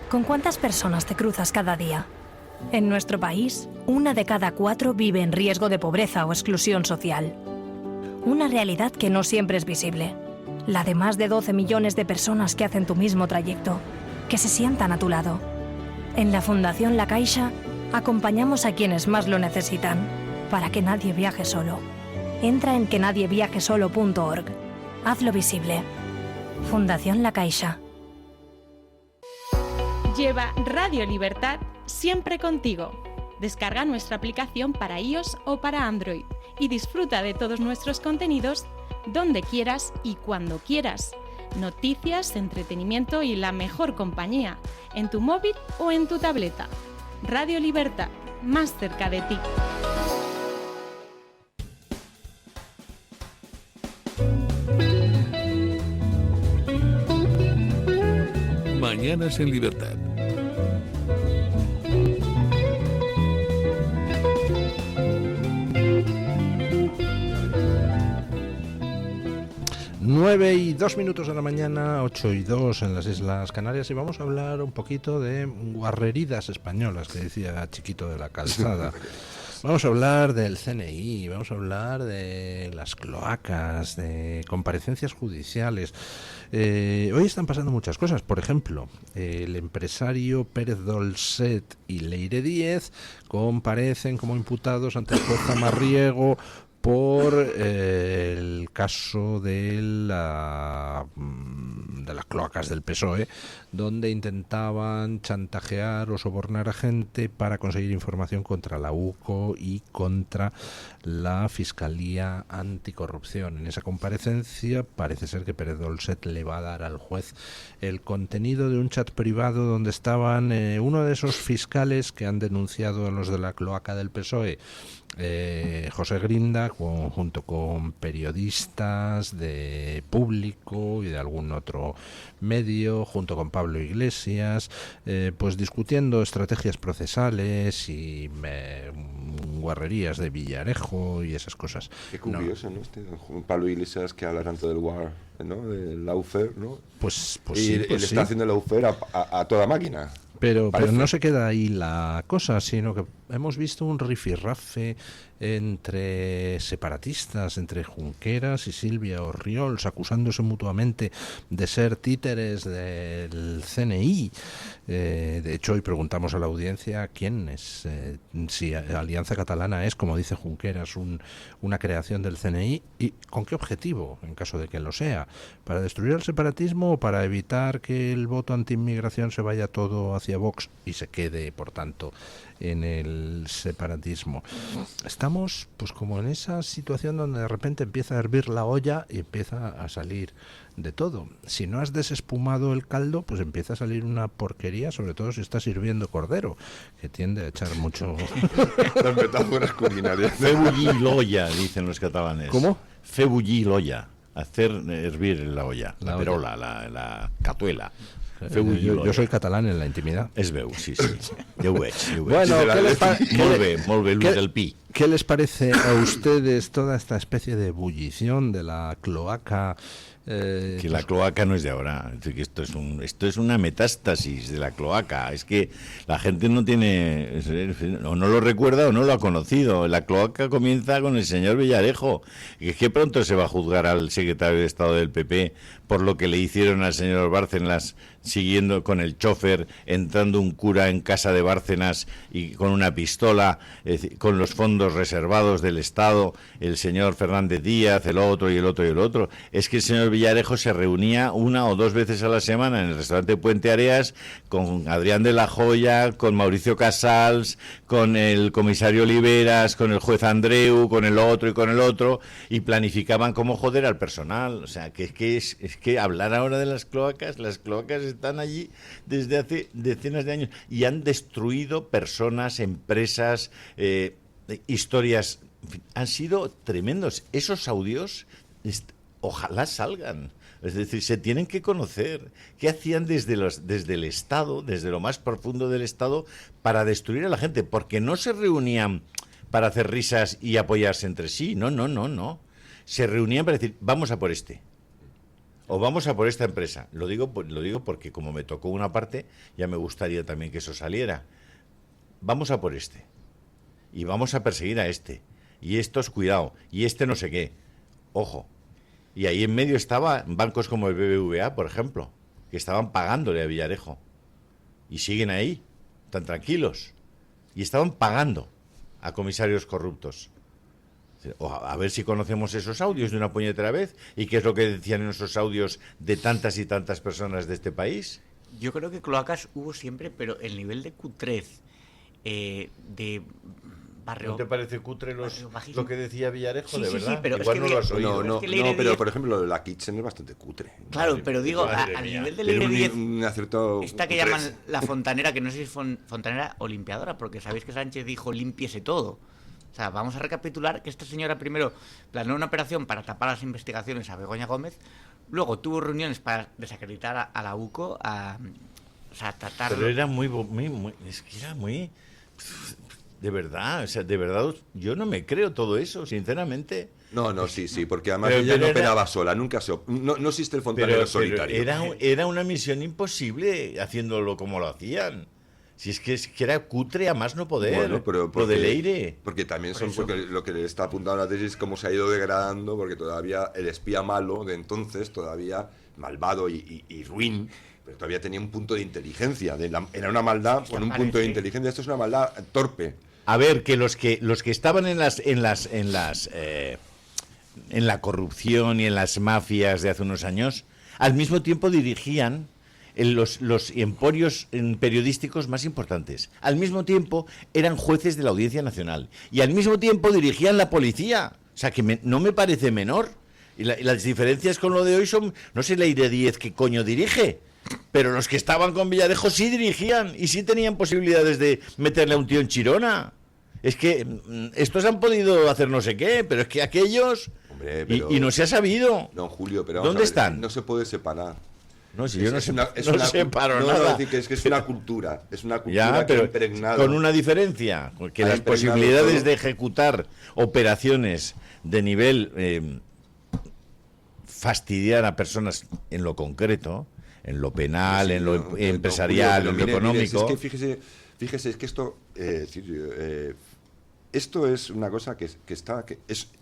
¿Con cuántas personas te cruzas cada día? En nuestro país, 1 de cada 4 vive en riesgo de pobreza o exclusión social. Una realidad que no siempre es visible. La de más de 12 millones de personas que hacen tu mismo trayecto, que se sientan a tu lado. En la Fundación La Caixa, acompañamos a quienes más lo necesitan, para que nadie viaje solo. Entra en quenadieviajesolo.org. Hazlo visible. Fundación La Caixa. Lleva Radio Libertad siempre contigo. Descarga nuestra aplicación para iOS o para Android y disfruta de todos nuestros contenidos donde quieras y cuando quieras. Noticias, entretenimiento y la mejor compañía en tu móvil o en tu tableta. Radio Libertad, más cerca de ti. Mañanas en Libertad. Nueve y 2 minutos de la mañana, 8:02 en las Islas Canarias, y vamos a hablar un poquito de guarreridas españolas, que decía Chiquito de la Calzada. Vamos a hablar del CNI, vamos a hablar de las cloacas, de comparecencias judiciales. Hoy están pasando muchas cosas. Por ejemplo, el empresario Pérez Dolcet y Leire Díez comparecen como imputados ante el juez Zamarriego por el caso de las cloacas del PSOE, donde intentaban chantajear o sobornar a gente para conseguir información contra la UCO y contra la Fiscalía Anticorrupción. En esa comparecencia parece ser que Pérez Dolcet le va a dar al juez el contenido de un chat privado donde estaban uno de esos fiscales que han denunciado a los de la cloaca del PSOE, José Grinda, junto con periodistas de Público y de algún otro medio, junto con Pablo Iglesias, pues discutiendo estrategias procesales y guarrerías de Villarejo y esas cosas. Qué curioso, ¿no? Pablo Iglesias, que habla tanto del WAR, ¿no? Del lawfare, ¿no? Pues y sí, él pues está haciendo el lawfare a toda máquina. Pero no se queda ahí la cosa, sino que hemos visto un rifirrafe entre separatistas, entre Junqueras y Silvia Orriols, acusándose mutuamente de ser títeres del CNI. De hecho, hoy preguntamos a la audiencia quién es, si Alianza Catalana es, como dice Junqueras, una creación del CNI, y con qué objetivo, en caso de que lo sea, para destruir el separatismo o para evitar que el voto anti-inmigración se vaya todo hacia Vox y se quede, por tanto, en el separatismo. Estamos pues como en esa situación donde de repente empieza a hervir la olla y empieza a salir de todo. Si no has desespumado el caldo, pues empieza a salir una porquería, sobre todo si estás sirviendo cordero, que tiende a echar mucho... Las metáforas culinarias. Fer bullir l'olla, dicen los catalanes. ¿Cómo? Fer bullir l'olla, hacer hervir la olla, la olla. perola, la catuela. Yo soy catalán en la intimidad. Es veu, sí. Jo ho veig. Bueno, Molt bé, Luis del Pi. ¿Qué les parece a ustedes toda esta especie de ebullición de la cloaca? Que la cloaca no es de ahora. Es decir, que esto es una metástasis de la cloaca. Es que la gente no tiene, o no lo recuerda o no lo ha conocido. La cloaca comienza con el señor Villarejo, que es que pronto se va a juzgar al secretario de Estado del PP por lo que le hicieron al señor Bárcenas, siguiendo con el chofer, entrando un cura en casa de Bárcenas y con una pistola, con los fondos reservados del Estado, el señor Fernández Díaz, el otro y el otro y el otro. Es que el señor Villarejo se reunía 1 o 2 veces a la semana en el restaurante Puente Areas con Adrián de la Joya, con Mauricio Casals, con el comisario Oliveras, con el juez Andreu, con el otro y con el otro, y planificaban cómo joder al personal. O sea, que es que hablar ahora de las cloacas están allí desde hace decenas de años y han destruido personas, empresas, historias. En fin, han sido tremendos. Esos audios, ojalá salgan. Es decir, se tienen que conocer qué hacían desde el Estado, desde lo más profundo del Estado, para destruir a la gente, porque no se reunían para hacer risas y apoyarse entre sí. No. Se reunían para decir, vamos a por este. O vamos a por esta empresa. Lo digo porque como me tocó una parte, ya me gustaría también que eso saliera. Vamos a por este. Y vamos a perseguir a este. Y estos, cuidado. Y este no sé qué. Ojo. Y ahí en medio estaban bancos como el BBVA, por ejemplo, que estaban pagándole a Villarejo. Y siguen ahí, tan tranquilos. Y estaban pagando a comisarios corruptos. A ver si conocemos esos audios de una puñetera vez y qué es lo que decían en esos audios de tantas y tantas personas de este país. Yo creo que cloacas hubo siempre, pero el nivel de cutrez de barrio... ¿No te parece cutre lo que decía Villarejo, sí, de verdad? Sí, pero igual es que no lo has oído. No, pero por ejemplo la Kitchen es bastante cutre. Claro, pero digo, al nivel de Leire 10, esta que llaman la fontanera, que no sé si es fontanera o limpiadora, porque sabéis que Sánchez dijo límpiese todo. O sea, vamos a recapitular que esta señora primero planeó una operación para tapar las investigaciones a Begoña Gómez, luego tuvo reuniones para desacreditar a la UCO, a sea, tratar... Pero era muy, es que era muy... De verdad, o sea, de verdad, yo no me creo todo eso, sinceramente. No, sí, porque además Pero ella no era- operaba sola, nunca no existe el fontanero solitario. Era una misión imposible haciéndolo como lo hacían. Si es que era cutre a más no poder. Bueno, pero lo del aire. Porque también porque lo que le está apuntando a la tesis es cómo se ha ido degradando, porque todavía el espía malo de entonces, todavía malvado y ruin, pero todavía tenía un punto de inteligencia. Era una maldad con un punto de inteligencia. Esto es una maldad torpe. A ver, que los que estaban en la corrupción y en las mafias de hace unos años, al mismo tiempo dirigían los emporios periodísticos más importantes. Al mismo tiempo eran jueces de la Audiencia Nacional. Y al mismo tiempo dirigían la policía. O sea, que no me parece menor. Y las diferencias con lo de hoy son... No sé, Leire Díez qué coño dirige. Pero los que estaban con Villarejo sí dirigían. Y sí tenían posibilidades de meterle a un tío en Chirona. Es que estos han podido hacer no sé qué, pero es que aquellos... Hombre, pero... y no se ha sabido. Don Julio, pero ¿dónde están? No se puede separar. No, si yo no separo no, nada. Es decir, que es una cultura. Es una cultura Ya, que ha pero impregnado. con una diferencia, que Ha las impregnado posibilidades todo. de ejecutar operaciones de nivel fastidiar a personas en lo concreto, en lo penal, Sí, en lo don empresarial, Julio, en lo pero mire, económico. es que fíjese, es que esto, esto es una cosa que es,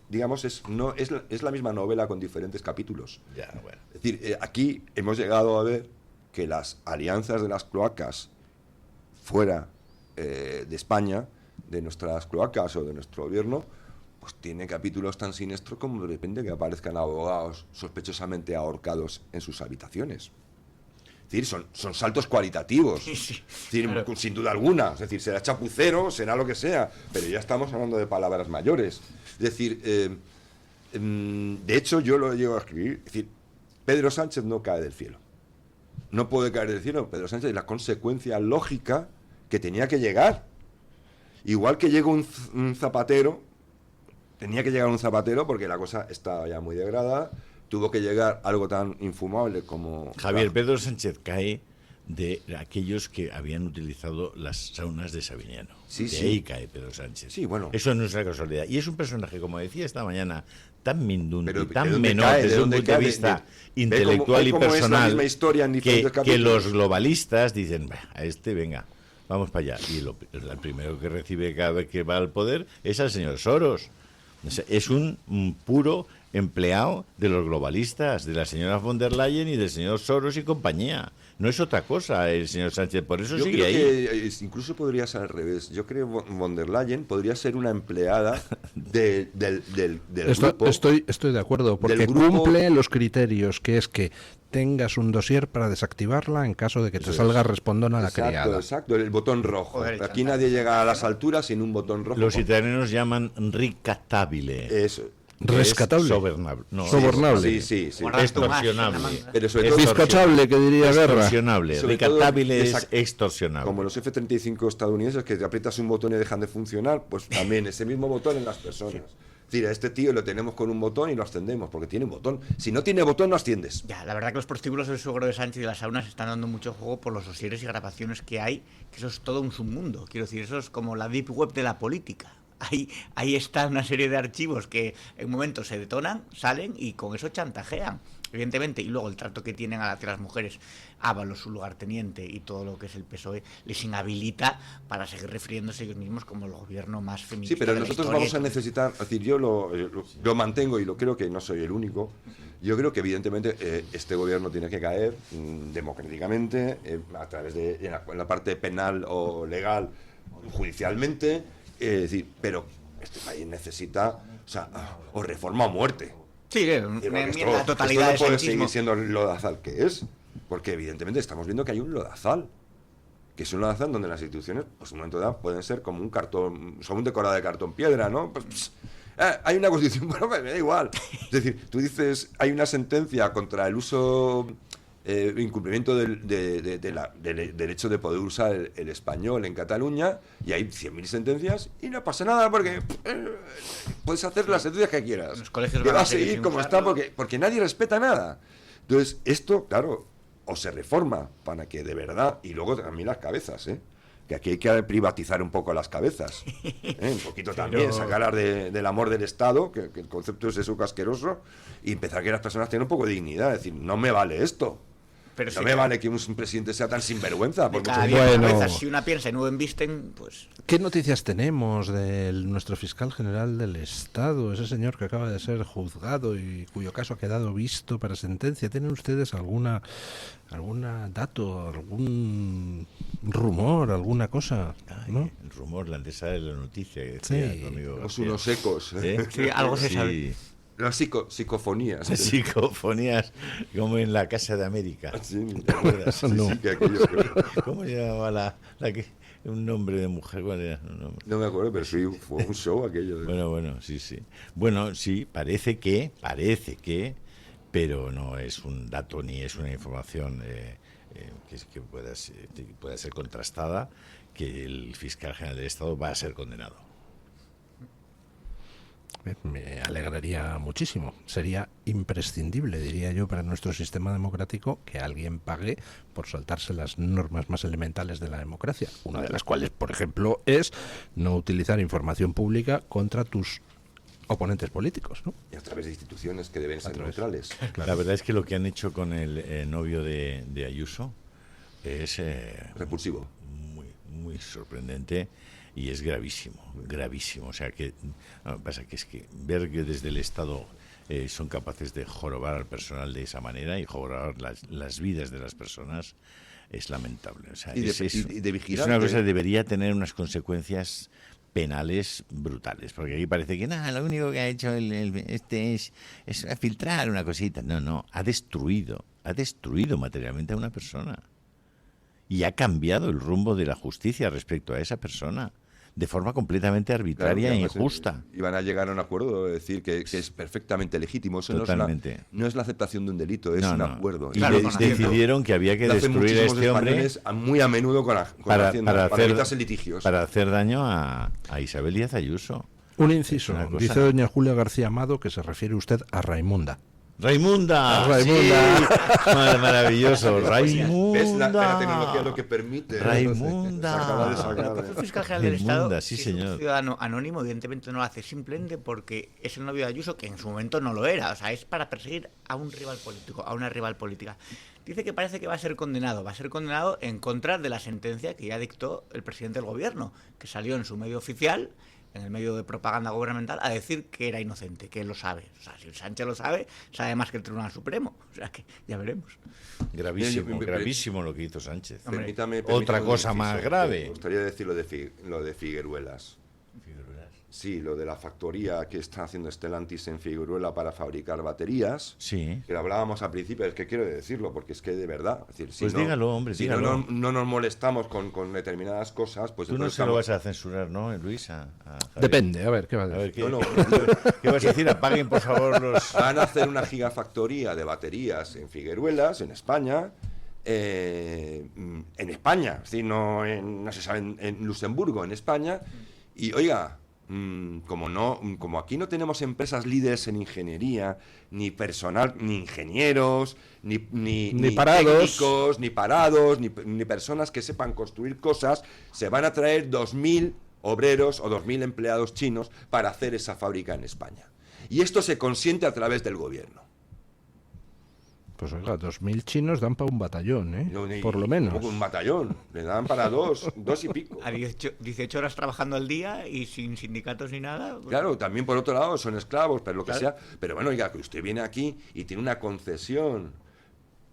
digamos, es la misma novela con diferentes capítulos. Ya, bueno. Es decir, aquí hemos llegado a ver que las alianzas de las cloacas fuera de España, de nuestras cloacas o de nuestro gobierno, pues tiene capítulos tan siniestros como de repente que aparezcan abogados sospechosamente ahorcados en sus habitaciones. Es decir, son saltos cualitativos, es decir, claro. sin duda alguna. Es decir, será chapucero, será lo que sea, pero ya estamos hablando de palabras mayores. Es decir, de hecho yo lo llego a escribir. Es decir, Pedro Sánchez no cae del cielo. No puede caer del cielo. Pedro Sánchez es la consecuencia lógica que tenía que llegar. Igual que llegó un zapatero, tenía que llegar un zapatero porque la cosa estaba ya muy degradada. Tuvo que llegar algo tan infumable como... Javier, Pedro Sánchez cae de aquellos que habían utilizado las saunas de Sabiñano. Sí, de sí. ahí cae Pedro Sánchez. Sí, bueno. Eso no es una casualidad. Y es un personaje, como decía esta mañana, tan mindundi, Pero, ¿de tan dónde menor cae? ¿De desde un dónde punto de cae? vista Ve intelectual cómo y es la personal, misma historia en diferentes que capítulos. los globalistas dicen, "Bah, a este, venga, vamos para allá". Y el primero que recibe cada vez que va al poder es al señor Soros. O sea, es un puro empleado de los globalistas, de la señora von der Leyen y del señor Soros y compañía. No es otra cosa el señor Sánchez, por eso Yo sigue creo ahí. que incluso podría ser al revés. Yo creo que von der Leyen podría ser una empleada del grupo. Estoy de acuerdo, porque del grupo- cumple los criterios, que es que tengas un dossier para desactivarla en caso de que te Eso es. salga respondona la Exacto, criada. exacto, el botón rojo. Joder, Aquí nadie llega a las alturas sin un botón rojo. Los italianos llaman ricatabile. Eso. Rescatable. Sobornable. No, Sobornable. Sí. Guardar tu más, Extorsionable. la manga. Pero sobre todo, Bizcochable, que diría Guerra. Extorsionable. Sobre todo, Ricatabile es exacto. extorsionable. como los F-35 estadounidenses, que te aprietas un botón y dejan de funcionar, pues también ese mismo botón en las personas. Es decir, a este tío lo tenemos con un botón y lo ascendemos, porque tiene un botón. Si no tiene botón, no asciendes. Ya, la verdad que los prostíbulos del suegro de Sánchez y de las saunas están dando mucho juego por los dosieres y grabaciones que hay, que eso es todo un submundo. Quiero decir, eso es como la deep web de la política. Ahí está una serie de archivos que en un momento se detonan, salen y con eso chantajean, evidentemente. Y luego el trato que tienen hacia las mujeres, Ábalos, su lugarteniente y todo lo que es el PSOE, les inhabilita para seguir refiriéndose ellos mismos como el gobierno más feminista. Sí, pero de la nosotros historia. vamos a necesitar, es decir, yo lo mantengo y lo creo que no soy el único. Yo creo que evidentemente este gobierno tiene que caer democráticamente, a través de en la parte penal o legal, judicialmente, es decir, pero este país necesita, o reforma o muerte. Sí, Porque me esto- enmienda la totalidad esto de no puede sánchismo. seguir siendo el lodazal que es, porque evidentemente estamos viendo que hay un lodazal, que es un lodazal donde las instituciones, pues en un momento dado, pueden ser como un cartón, son un decorado de cartón piedra, ¿no? Pues, hay una constitución, bueno, me da igual. Es decir, tú dices, hay una sentencia contra el uso, incumplimiento del derecho de poder usar el español en Cataluña, y hay 100.000 sentencias y no pasa nada porque puedes hacer las sentencias que quieras. Los colegios que van va a a seguir seguir sin como está usarlo. porque nadie respeta nada. Entonces, esto, claro, o se reforma para que de verdad, y luego también las cabezas, que aquí hay que privatizar un poco las cabezas, un poquito también, sacarlas del amor del Estado, que el concepto es eso asqueroso, y empezar a que las personas tengan un poco de dignidad, es decir, no me vale esto. Pero no me vale que un presidente sea tan sinvergüenza. Por mucho bueno, si una piensa y no embisten, pues... ¿Qué noticias tenemos de nuestro fiscal general del Estado, ese señor que acaba de ser juzgado y cuyo caso ha quedado visto para sentencia? ¿Tienen ustedes algún dato, algún rumor, alguna cosa? ¿No? El rumor, la antesala de la noticia que decía tu amigo Los unos ecos. Sí, algo se sabe. Las psicofonías. Psicofonías, como en la Casa de América. Sí, ¿te acuerdas? Sí, No. sí, que aquellos que... ¿Cómo se llamaba la que un nombre de mujer? ¿Cuál era? No me acuerdo, pero sí, fue un show aquello. Bueno, sí. Bueno, sí, parece que, pero no es un dato ni es una información que pueda ser contrastada, que el fiscal general del Estado va a ser condenado. Me alegraría muchísimo. Sería imprescindible, diría yo, para nuestro sistema democrático que alguien pague por saltarse las normas más elementales de la democracia. Una de las cuales, por ejemplo, es no utilizar información pública contra tus oponentes políticos, ¿no? Y a través de instituciones que deben ser neutrales. Claro. La verdad es que lo que han hecho con el novio de Ayuso es repulsivo, muy sorprendente. Y es gravísimo. O sea, que pasa que es que ver que desde el Estado son capaces de jorobar al personal de esa manera y jorobar las vidas de las personas es lamentable. O sea, y de vigilar. Es una cosa que debería tener unas consecuencias penales brutales, porque aquí parece que lo único que ha hecho este es filtrar una cosita. No, ha destruido materialmente a una persona y ha cambiado el rumbo de la justicia respecto a esa persona de forma completamente arbitraria e injusta. Y van a llegar a un acuerdo de decir que es perfectamente legítimo. Eso totalmente. No es la aceptación de un delito, es un acuerdo. Y decidieron que había que destruir a este hombre muy a menudo con la Hacienda, para evitarse litigios. Para hacer daño a Isabel Díaz Ayuso. Un inciso, dice doña Julia García Amado que se refiere usted a Raimunda. ¡Raimunda! Sí. Maravilloso, Raimunda. ¿Ves la tecnología lo que permite? Raimunda. El fiscal general del Estado, sí, si es un ciudadano anónimo, evidentemente no lo hace simplemente porque es el novio de Ayuso, que en su momento no lo era. O sea, es para perseguir a un rival político, a una rival política. Dice que parece que va a ser condenado en contra de la sentencia que ya dictó el presidente del gobierno, que salió en su medio oficial, en el medio de propaganda gubernamental, a decir que era inocente, que él lo sabe. O sea, si Sánchez lo sabe más que el Tribunal Supremo. O sea, que ya veremos. Gravísimo lo que hizo Sánchez. Permítame otra cosa más grave. Me gustaría decir lo de Figueruelas. Sí, lo de la factoría que está haciendo Stellantis en Figueruela para fabricar baterías. Sí. Que lo hablábamos al principio, es que quiero decirlo, porque es que de verdad. Es decir, pues dígalo, hombre, dígalo. No nos molestamos con determinadas cosas, pues... Tú no se lo vas a censurar, ¿no, Luis? Depende, a ver, ¿qué va a decir? ¿Qué vas a decir? Apaguen, por favor, los... Van a hacer una gigafactoría de baterías en Figueruelas, en España... en España, es decir, no se sabe en Luxemburgo, en España, y oiga... como aquí no tenemos empresas líderes en ingeniería, ni personal, ni ingenieros, ni técnicos, ni parados, ni personas que sepan construir cosas, se van a traer 2.000 obreros o 2.000 empleados chinos para hacer esa fábrica en España. Y esto se consiente a través del gobierno. Pues oiga, 2.000 chinos dan para un batallón, por lo menos. Un batallón, le dan para dos y pico. A 18 horas trabajando al día y sin sindicatos ni nada. Pues... Claro, también por otro lado son esclavos, pero lo que sea. Pero bueno, oiga, que usted viene aquí y tiene una concesión,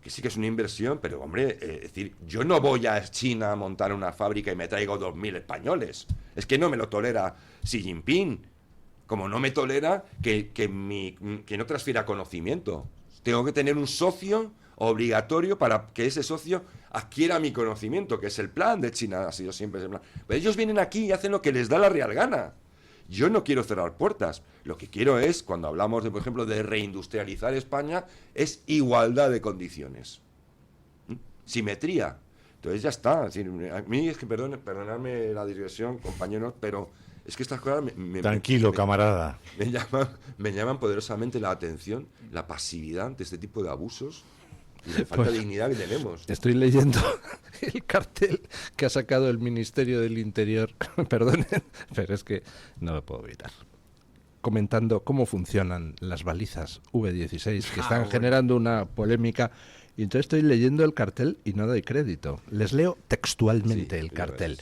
que sí que es una inversión, pero hombre, es decir, yo no voy a China a montar una fábrica y me traigo 2.000 españoles. Es que no me lo tolera Xi Jinping, como no me tolera que no transfiera conocimiento. Tengo que tener un socio obligatorio para que ese socio adquiera mi conocimiento, que es el plan de China, ha sido siempre ese plan. Pero ellos vienen aquí y hacen lo que les da la real gana. Yo no quiero cerrar puertas. Lo que quiero es, cuando hablamos, por ejemplo, de reindustrializar España, es igualdad de condiciones. Simetría. Entonces ya está. A mí es que, perdonadme la digresión, compañeros, pero... Es que estas cosas Tranquilo, camarada. Me llaman poderosamente la atención, la pasividad de este tipo de abusos. y de falta de dignidad que tenemos. Estoy leyendo el cartel que ha sacado el Ministerio del Interior, perdonen, pero es que no lo puedo evitar, comentando cómo funcionan las balizas V16, que están generando una polémica. Y entonces estoy leyendo el cartel y no doy crédito. Les leo textualmente el cartel.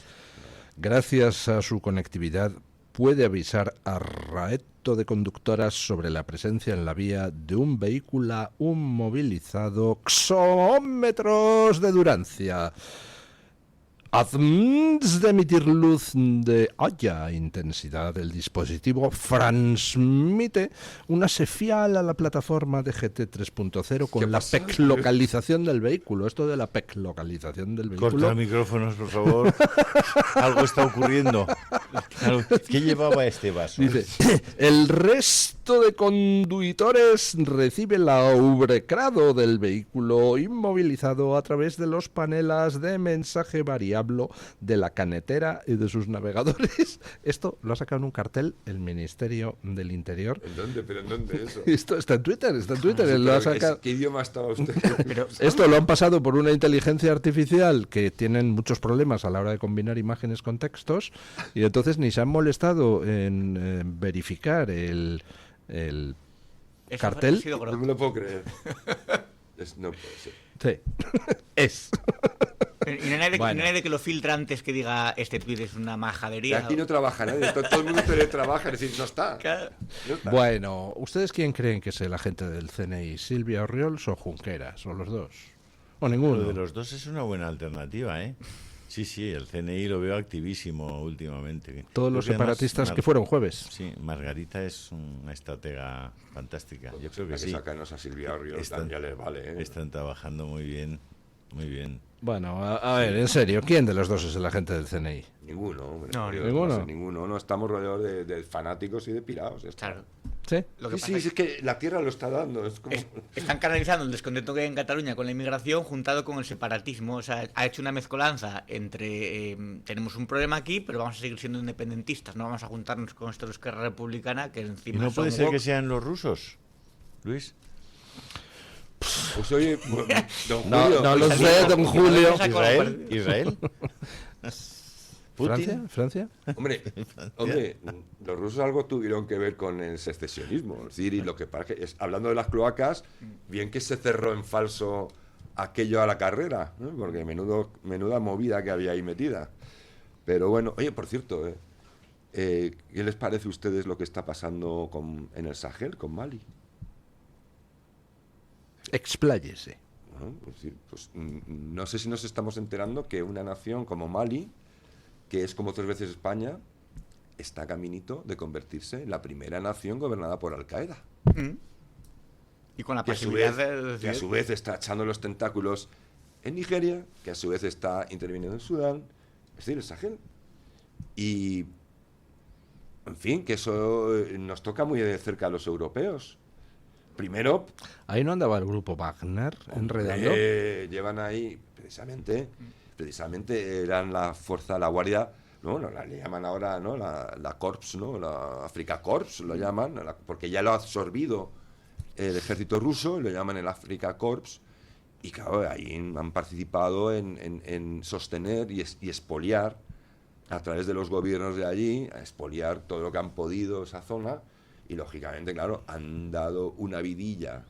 Gracias a su conectividad puede avisar a raeto de conductoras sobre la presencia en la vía de un vehículo movilizado xómetros de durancia. Además de emitir luz de alta intensidad, el dispositivo transmite una señal a la plataforma de GT 3.0 con la PEC localización del vehículo. Esto de la PEC localización del vehículo. Corta los micrófonos, por favor. Algo está ocurriendo. ¿Qué llevaba este vaso? Dice, el resto de conductores recibe el ubrecrado del vehículo inmovilizado a través de los paneles de mensaje variable de la canetera y de sus navegadores. Esto lo ha sacado en un cartel el Ministerio del Interior. ¿En dónde? ¿Pero en dónde eso? Esto está en Twitter, lo ha sacado. ¿Qué idioma estaba usted? Esto lo han pasado por una inteligencia artificial que tienen muchos problemas a la hora de combinar imágenes con textos, y entonces ni se han molestado en verificar el cartel. No me lo puedo creer. No puede ser. Sí. Es. Y no hay nadie que lo filtra antes que diga este tuit es una majadería. Aquí no trabaja nadie, todo el mundo teletrabaja, es decir, no está. No está. Bueno, ¿ustedes quién creen que es el agente del CNI? ¿Silvia Orriols o Junqueras? ¿O los dos? ¿O ninguno? Lo de los dos es una buena alternativa, ¿eh? Sí, el CNI lo veo activísimo últimamente. Todos los separatistas que fueron jueves. Sí, Margarita es una estratega fantástica. Yo creo que sí. Sácanos a Silvia Orriols, ya les vale, ¿eh? Están trabajando muy bien, muy bien. Bueno, a ver, en serio, ¿quién de los dos es el agente del CNI? Ninguno, hombre. No, ninguno. No estamos rodeados de fanáticos y de pirados. Claro. ¿Sí? Lo que Sí, es que la tierra lo está dando. Están canalizando el descontento que hay en Cataluña con la inmigración juntado con el separatismo. O sea, ha hecho una mezcolanza entre tenemos un problema aquí, pero vamos a seguir siendo independentistas. No vamos a juntarnos con esto de Esquerra Republicana, que encima ¿Y no puede son ser woke. que sean los rusos, Luis? Pues oye, don Julio. No lo sé, don Julio. ¿Israel? ¿Putin? ¿Francia? Hombre, los rusos algo tuvieron que ver con el secesionismo. Es decir, y lo que pasa es, hablando de las cloacas, bien que se cerró en falso aquello a la carrera, ¿no? Porque menuda movida que había ahí metida. Pero bueno, oye, por cierto, ¿qué les parece a ustedes lo que está pasando en el Sahel, con Mali? Expláyese. Bueno, pues, no sé si nos estamos enterando que una nación como Mali, que es como 3 veces España, está caminito de convertirse en la primera nación gobernada por Al-Qaeda. Y con la Que pasividad que a su vez está echando los tentáculos en Nigeria, que a su vez está interviniendo en Sudán, es decir, el Sahel. Y, en fin, que eso nos toca muy de cerca a los europeos. Primero... Ahí no andaba el grupo Wagner enredando. Llevan ahí, precisamente eran la fuerza, la guardia, ¿no? Le llaman ahora, ¿no? La Corps, ¿no? La Africa Corps lo llaman, porque ya lo ha absorbido el ejército ruso, lo llaman el Africa Corps, y claro, ahí han participado en sostener y expoliar a través de los gobiernos de allí, a expoliar todo lo que han podido esa zona, y lógicamente, claro, han dado una vidilla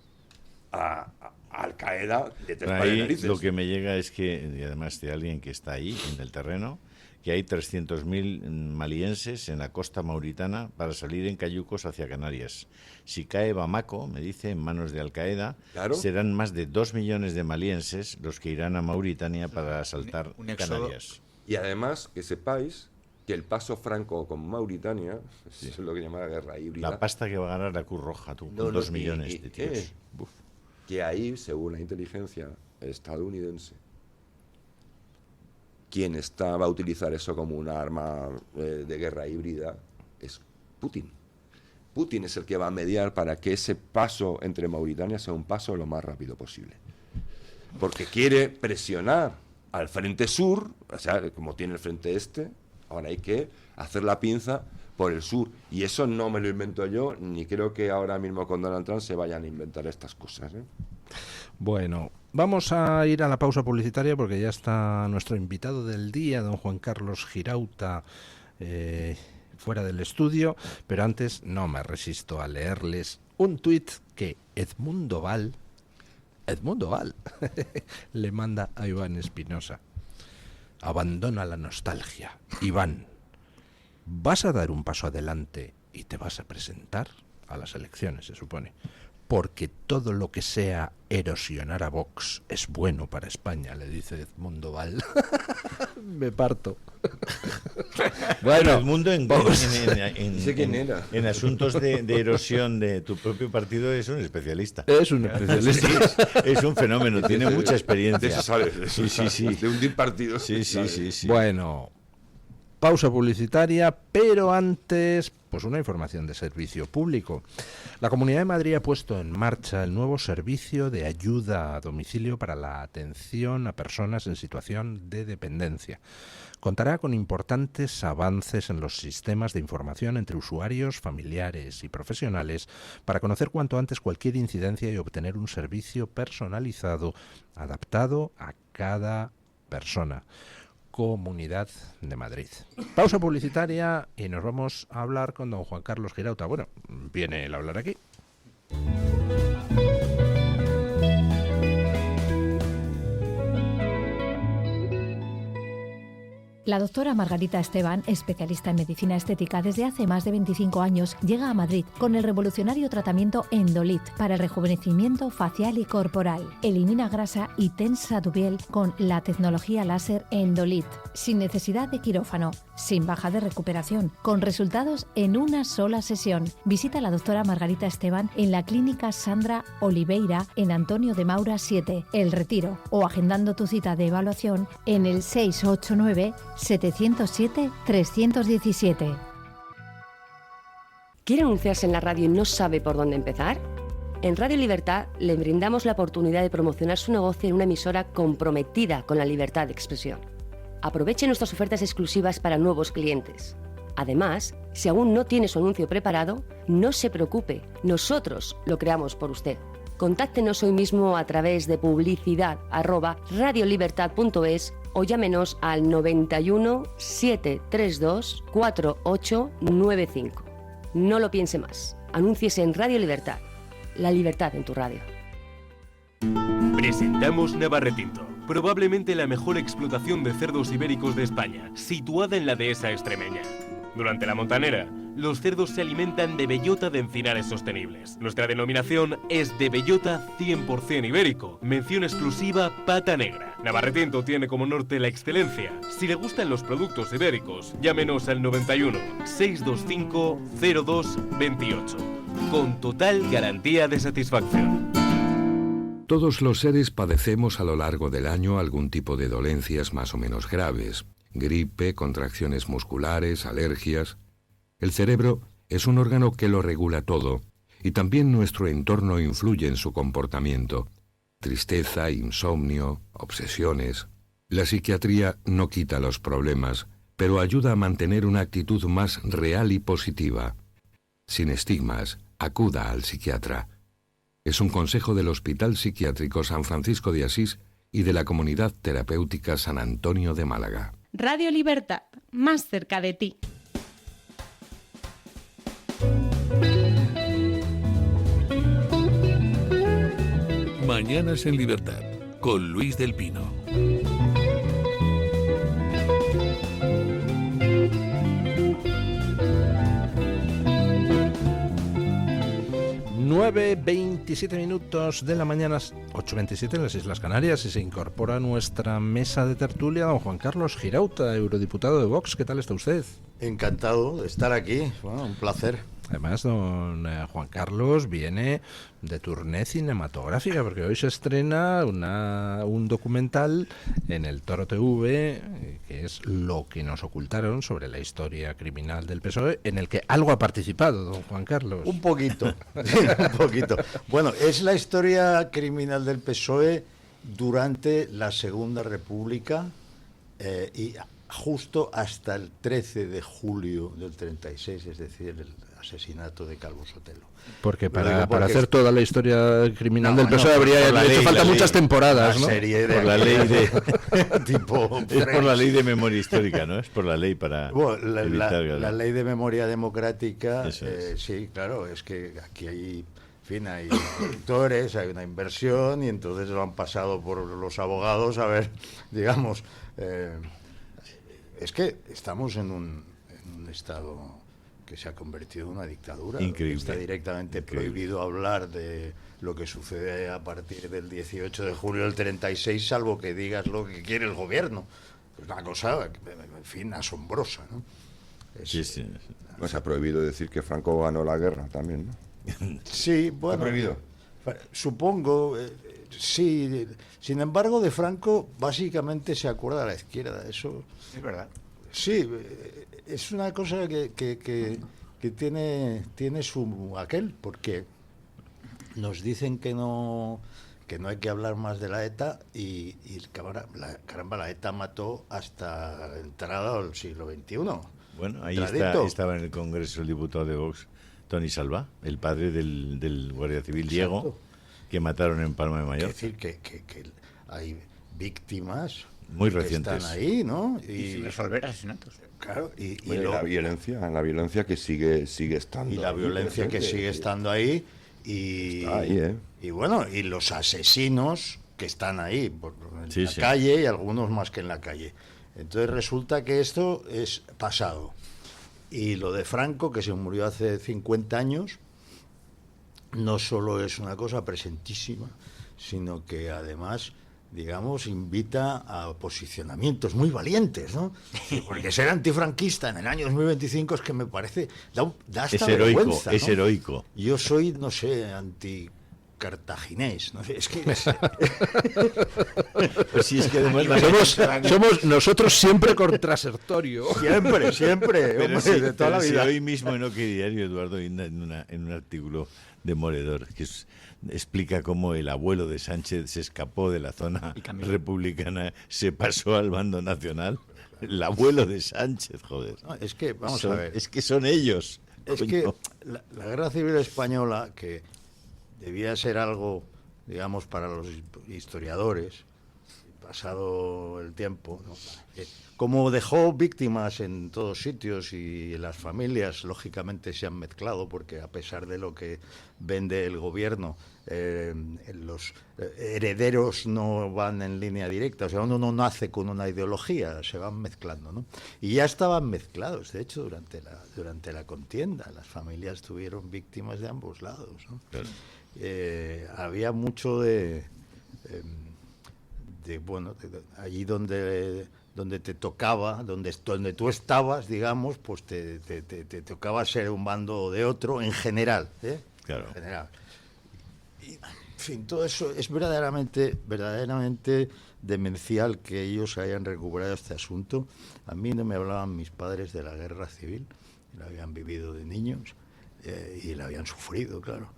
a Al-Qaeda de 3 pares de narices. Lo que me llega es que, y además de alguien que está ahí, en el terreno, que hay 300.000 malienses en la costa mauritana para salir en cayucos hacia Canarias. Si cae Bamako, me dice, en manos de Al-Qaeda, claro, serán más de 2 millones de malienses los que irán a Mauritania para asaltar Canarias. Y además, que sepáis que el paso franco con Mauritania, eso es lo que llama la guerra híbrida. La pasta que va a ganar la Cruz Roja, tú, con 2 millones de tíos. Que ahí, según la inteligencia estadounidense, quien va a utilizar eso como una arma de guerra híbrida es Putin. Putin es el que va a mediar para que ese paso entre Mauritania sea un paso lo más rápido posible. Porque quiere presionar al frente sur, o sea, como tiene el frente este, ahora hay que hacer la pinza por el sur. Y eso no me lo invento yo, ni creo que ahora mismo con Donald Trump se vayan a inventar estas cosas, ¿eh? Bueno, vamos a ir a la pausa publicitaria porque ya está nuestro invitado del día, don Juan Carlos Girauta, fuera del estudio, pero antes no me resisto a leerles un tuit que Edmundo Val le manda a Iván Espinosa. Abandona la nostalgia. Iván, ¿vas a dar un paso adelante y te vas a presentar a las elecciones, se supone? Porque todo lo que sea erosionar a Vox es bueno para España, le dice Edmundo Val. Me parto. Bueno, Edmundo Dice quién era. en asuntos de erosión de tu propio partido es un especialista. Es un especialista. Sí, es un fenómeno, tiene mucha experiencia. De eso sabes. Sí. De hundir partidos. Sí. Bueno, pausa publicitaria, pero antes, pues una información de servicio público. La Comunidad de Madrid ha puesto en marcha el nuevo servicio de ayuda a domicilio para la atención a personas en situación de dependencia. Contará con importantes avances en los sistemas de información entre usuarios, familiares y profesionales para conocer cuanto antes cualquier incidencia y obtener un servicio personalizado, adaptado a cada persona. Comunidad de Madrid. Pausa publicitaria y nos vamos a hablar con don Juan Carlos Girauta. Bueno, viene él a hablar aquí. La doctora Margarita Esteban, especialista en medicina estética desde hace más de 25 años, llega a Madrid con el revolucionario tratamiento Endolit para el rejuvenecimiento facial y corporal. Elimina grasa y tensa tu piel con la tecnología láser Endolit, sin necesidad de quirófano, sin baja de recuperación, con resultados en una sola sesión. Visita a la doctora Margarita Esteban en la clínica Sandra Oliveira en Antonio de Maura 7, El Retiro, o agendando tu cita de evaluación en el 689-707-317. ¿Quiere anunciarse en la radio y no sabe por dónde empezar? En Radio Libertad le brindamos la oportunidad de promocionar su negocio en una emisora comprometida con la libertad de expresión. Aproveche nuestras ofertas exclusivas para nuevos clientes. Además, si aún no tiene su anuncio preparado, no se preocupe, nosotros lo creamos por usted. Contáctenos hoy mismo a través de publicidad@radiolibertad.es o llámenos al 91 732 4895. No lo piense más. Anúnciese en Radio Libertad. La libertad en tu radio. Presentamos Navarretinto, probablemente la mejor explotación de cerdos ibéricos de España, situada en la dehesa extremeña. Durante la montanera, los cerdos se alimentan de bellota de encinares sostenibles. Nuestra denominación es de bellota 100% ibérico, mención exclusiva pata negra. Navarretinto tiene como norte la excelencia. Si le gustan los productos ibéricos, llámenos al 91 625 02 28, con total garantía de satisfacción. Todos los seres padecemos a lo largo del año algún tipo de dolencias más o menos graves. Gripe, contracciones musculares, alergias. El cerebro es un órgano que lo regula todo y también nuestro entorno influye en su comportamiento. Tristeza, insomnio, obsesiones. La psiquiatría no quita los problemas, pero ayuda a mantener una actitud más real y positiva. Sin estigmas, acuda al psiquiatra. Es un consejo del Hospital Psiquiátrico San Francisco de Asís y de la Comunidad Terapéutica San Antonio de Málaga. Radio Libertad, más cerca de ti. Mañanas en Libertad, con Luis del Pino. Nueve 27 minutos de la mañana, 8:27 en las Islas Canarias, y se incorpora a nuestra mesa de tertulia don Juan Carlos Girauta, eurodiputado de Vox. ¿Qué tal está usted? Encantado de estar aquí, bueno, un placer. Además, don Juan Carlos viene de tournée cinematográfica, porque hoy se estrena un documental en el Toro TV, que es Lo que nos ocultaron sobre la historia criminal del PSOE, en el que algo ha participado don Juan Carlos. Un poquito, un poquito. Bueno, es la historia criminal del PSOE durante la Segunda República y justo hasta el 13 de julio del 36, es decir, asesinato de Calvo Sotelo. Porque para hacer toda la historia criminal del PSOE habría hecho falta muchas temporadas, ¿no? Por la ley de tipo, es por la ley de memoria histórica, ¿no? Es por la ley para la ley de memoria democrática. Sí, claro, es que aquí hay productores, hay una inversión y entonces lo han pasado por los abogados a ver, digamos, es que estamos en un estado que se ha convertido en una dictadura. Increíble. Está directamente prohibido hablar de lo que sucede a partir del 18 de julio del 36, salvo que digas lo que quiere el gobierno. Es una cosa, en fin, asombrosa, ¿no? Sí. Pues se ha prohibido decir que Franco ganó la guerra también, ¿no? Sí, bueno. ¿Está prohibido? Supongo, sí. Sin embargo, de Franco básicamente se acuerda la izquierda. Eso es verdad. Sí, es una cosa que tiene su aquel, porque nos dicen que no hay que hablar más de la ETA y caramba, la ETA mató hasta entrada al siglo XXI. Bueno, ahí estaba en el Congreso el diputado de Vox, Tony Salvá, el padre del guardia civil Diego, que mataron en Palma de Mallorca. Es decir, que hay víctimas muy recientes que están ahí, ¿no? Y sin resolver asesinatos. Claro, y la violencia que sigue estando. Y la violencia que sigue estando ahí. Y, está ahí, y bueno, y los asesinos que están ahí, en la sí. calle, y algunos más que en la calle. Entonces resulta que esto es pasado. Y lo de Franco, que se murió hace 50 años, no solo es una cosa presentísima, sino que además, digamos, invita a posicionamientos muy valientes, ¿no? Porque ser antifranquista en el año 2025 es que me parece... da hasta vergüenza, ¿no? Es heroico. Yo soy, no sé, anticartaginés, no sé, es que... Pues sí, es que además somos nosotros siempre contrasertorio. Siempre, pero hombre, de toda la vida. Hoy mismo en OK Diario, Eduardo Inda, en un artículo demoledor, que explica cómo el abuelo de Sánchez se escapó de la zona republicana, se pasó al bando nacional. El abuelo de Sánchez, joder. No, es que, vamos a ver. Es que son ellos. Es coño. que la Guerra Civil Española, que debía ser algo, digamos, para los historiadores, pasado el tiempo, ¿no? Como dejó víctimas en todos sitios y las familias, lógicamente, se han mezclado, porque a pesar de lo que vende el gobierno, los herederos no van en línea directa, o sea, uno no nace con una ideología, se van mezclando, ¿no? Y ya estaban mezclados, de hecho, durante la contienda, las familias tuvieron víctimas de ambos lados, ¿no? Claro. Había mucho de allí donde te tocaba, donde tú estabas, digamos, pues te tocaba ser un bando o de otro, en general, Claro. En general. Y, en fin, todo eso es verdaderamente demencial que ellos hayan recuperado este asunto. A mí no me hablaban mis padres de la guerra civil, la habían vivido de niños y la habían sufrido, claro.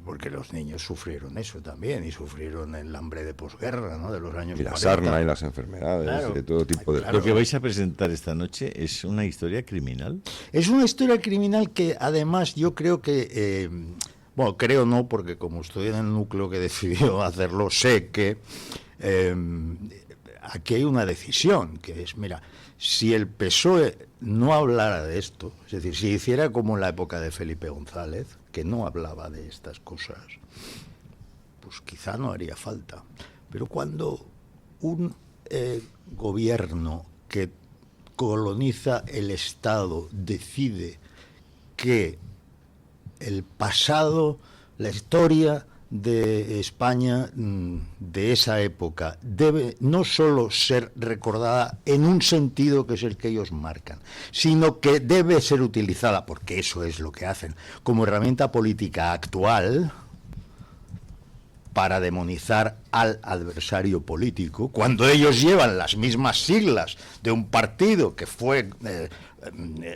Porque los niños sufrieron eso también, y sufrieron el hambre de posguerra, ¿no? De los años 40. Y la sarna y las enfermedades, claro, de todo tipo de... Claro. Lo que vais a presentar esta noche es una historia criminal. Es una historia criminal que además yo creo que... bueno, creo no, porque como estoy en el núcleo que decidió hacerlo, sé que aquí hay una decisión, que es, mira, si el PSOE no hablara de esto, es decir, si hiciera como en la época de Felipe González, que no hablaba de estas cosas, pues quizá no haría falta. Pero cuando un gobierno que coloniza el Estado decide que el pasado, la historia de España de esa época debe no solo ser recordada en un sentido que es el que ellos marcan, sino que debe ser utilizada, porque eso es lo que hacen, como herramienta política actual para demonizar al adversario político, cuando ellos llevan las mismas siglas de un partido que fue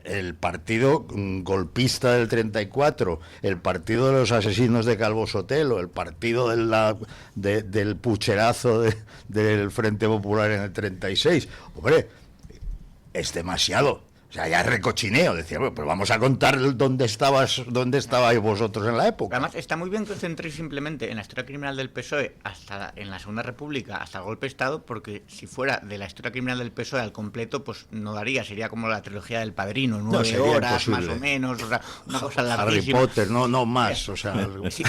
el partido golpista del 34, el partido de los asesinos de Calvo Sotelo, el partido del pucherazo del Frente Popular en el 36. Hombre, es demasiado. O sea, ya recochineo, decía, bueno, pues vamos a contar dónde estabais vosotros en la época. Además, está muy bien que os centréis simplemente en la historia criminal del PSOE hasta en la Segunda República, hasta el golpe de Estado, porque si fuera de la historia criminal del PSOE al completo, pues no daría, sería como la trilogía del Padrino, 9 horas imposible. más o menos, o sea, una cosa Harry larguísima. Potter, no más, o sea... Sí,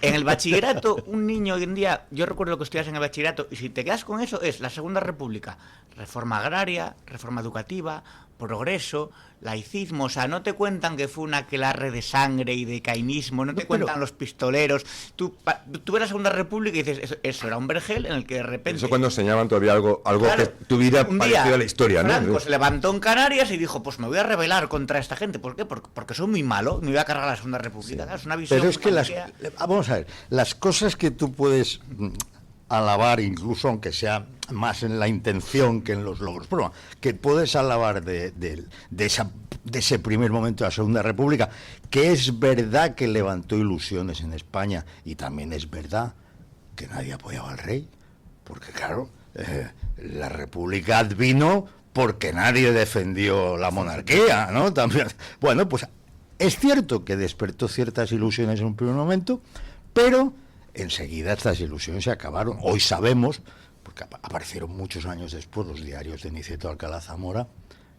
en el bachillerato, un niño hoy en día, yo recuerdo lo que estudias en el bachillerato, y si te quedas con eso, es la Segunda República, reforma agraria, reforma educativa, progreso, laicismo, o sea, no te cuentan que fue un aquelarre de sangre y de cainismo, no te cuentan los pistoleros. Tú ves la Segunda República y dices, eso era un vergel en el que de repente... Eso cuando enseñaban todavía algo Claro, que tuviera un día, parecido a la historia, ¿no? Franco se levantó en Canarias y dijo, pues me voy a rebelar contra esta gente. ¿Por qué? Porque soy muy malo, me voy a cargar la Segunda República. Claro, es una visión... Pero es que vamos a ver, las cosas que tú puedes alabar, incluso aunque sea más en la intención que en los logros, pero que puedes alabar de ese primer momento de la Segunda República, que es verdad que levantó ilusiones en España, y también es verdad que nadie apoyaba al rey, porque claro, la República vino porque nadie defendió la monarquía, ¿no? También, bueno, pues es cierto que despertó ciertas ilusiones en un primer momento, pero enseguida estas ilusiones se acabaron. Hoy sabemos, porque aparecieron muchos años después los diarios de Niceto Alcalá Zamora,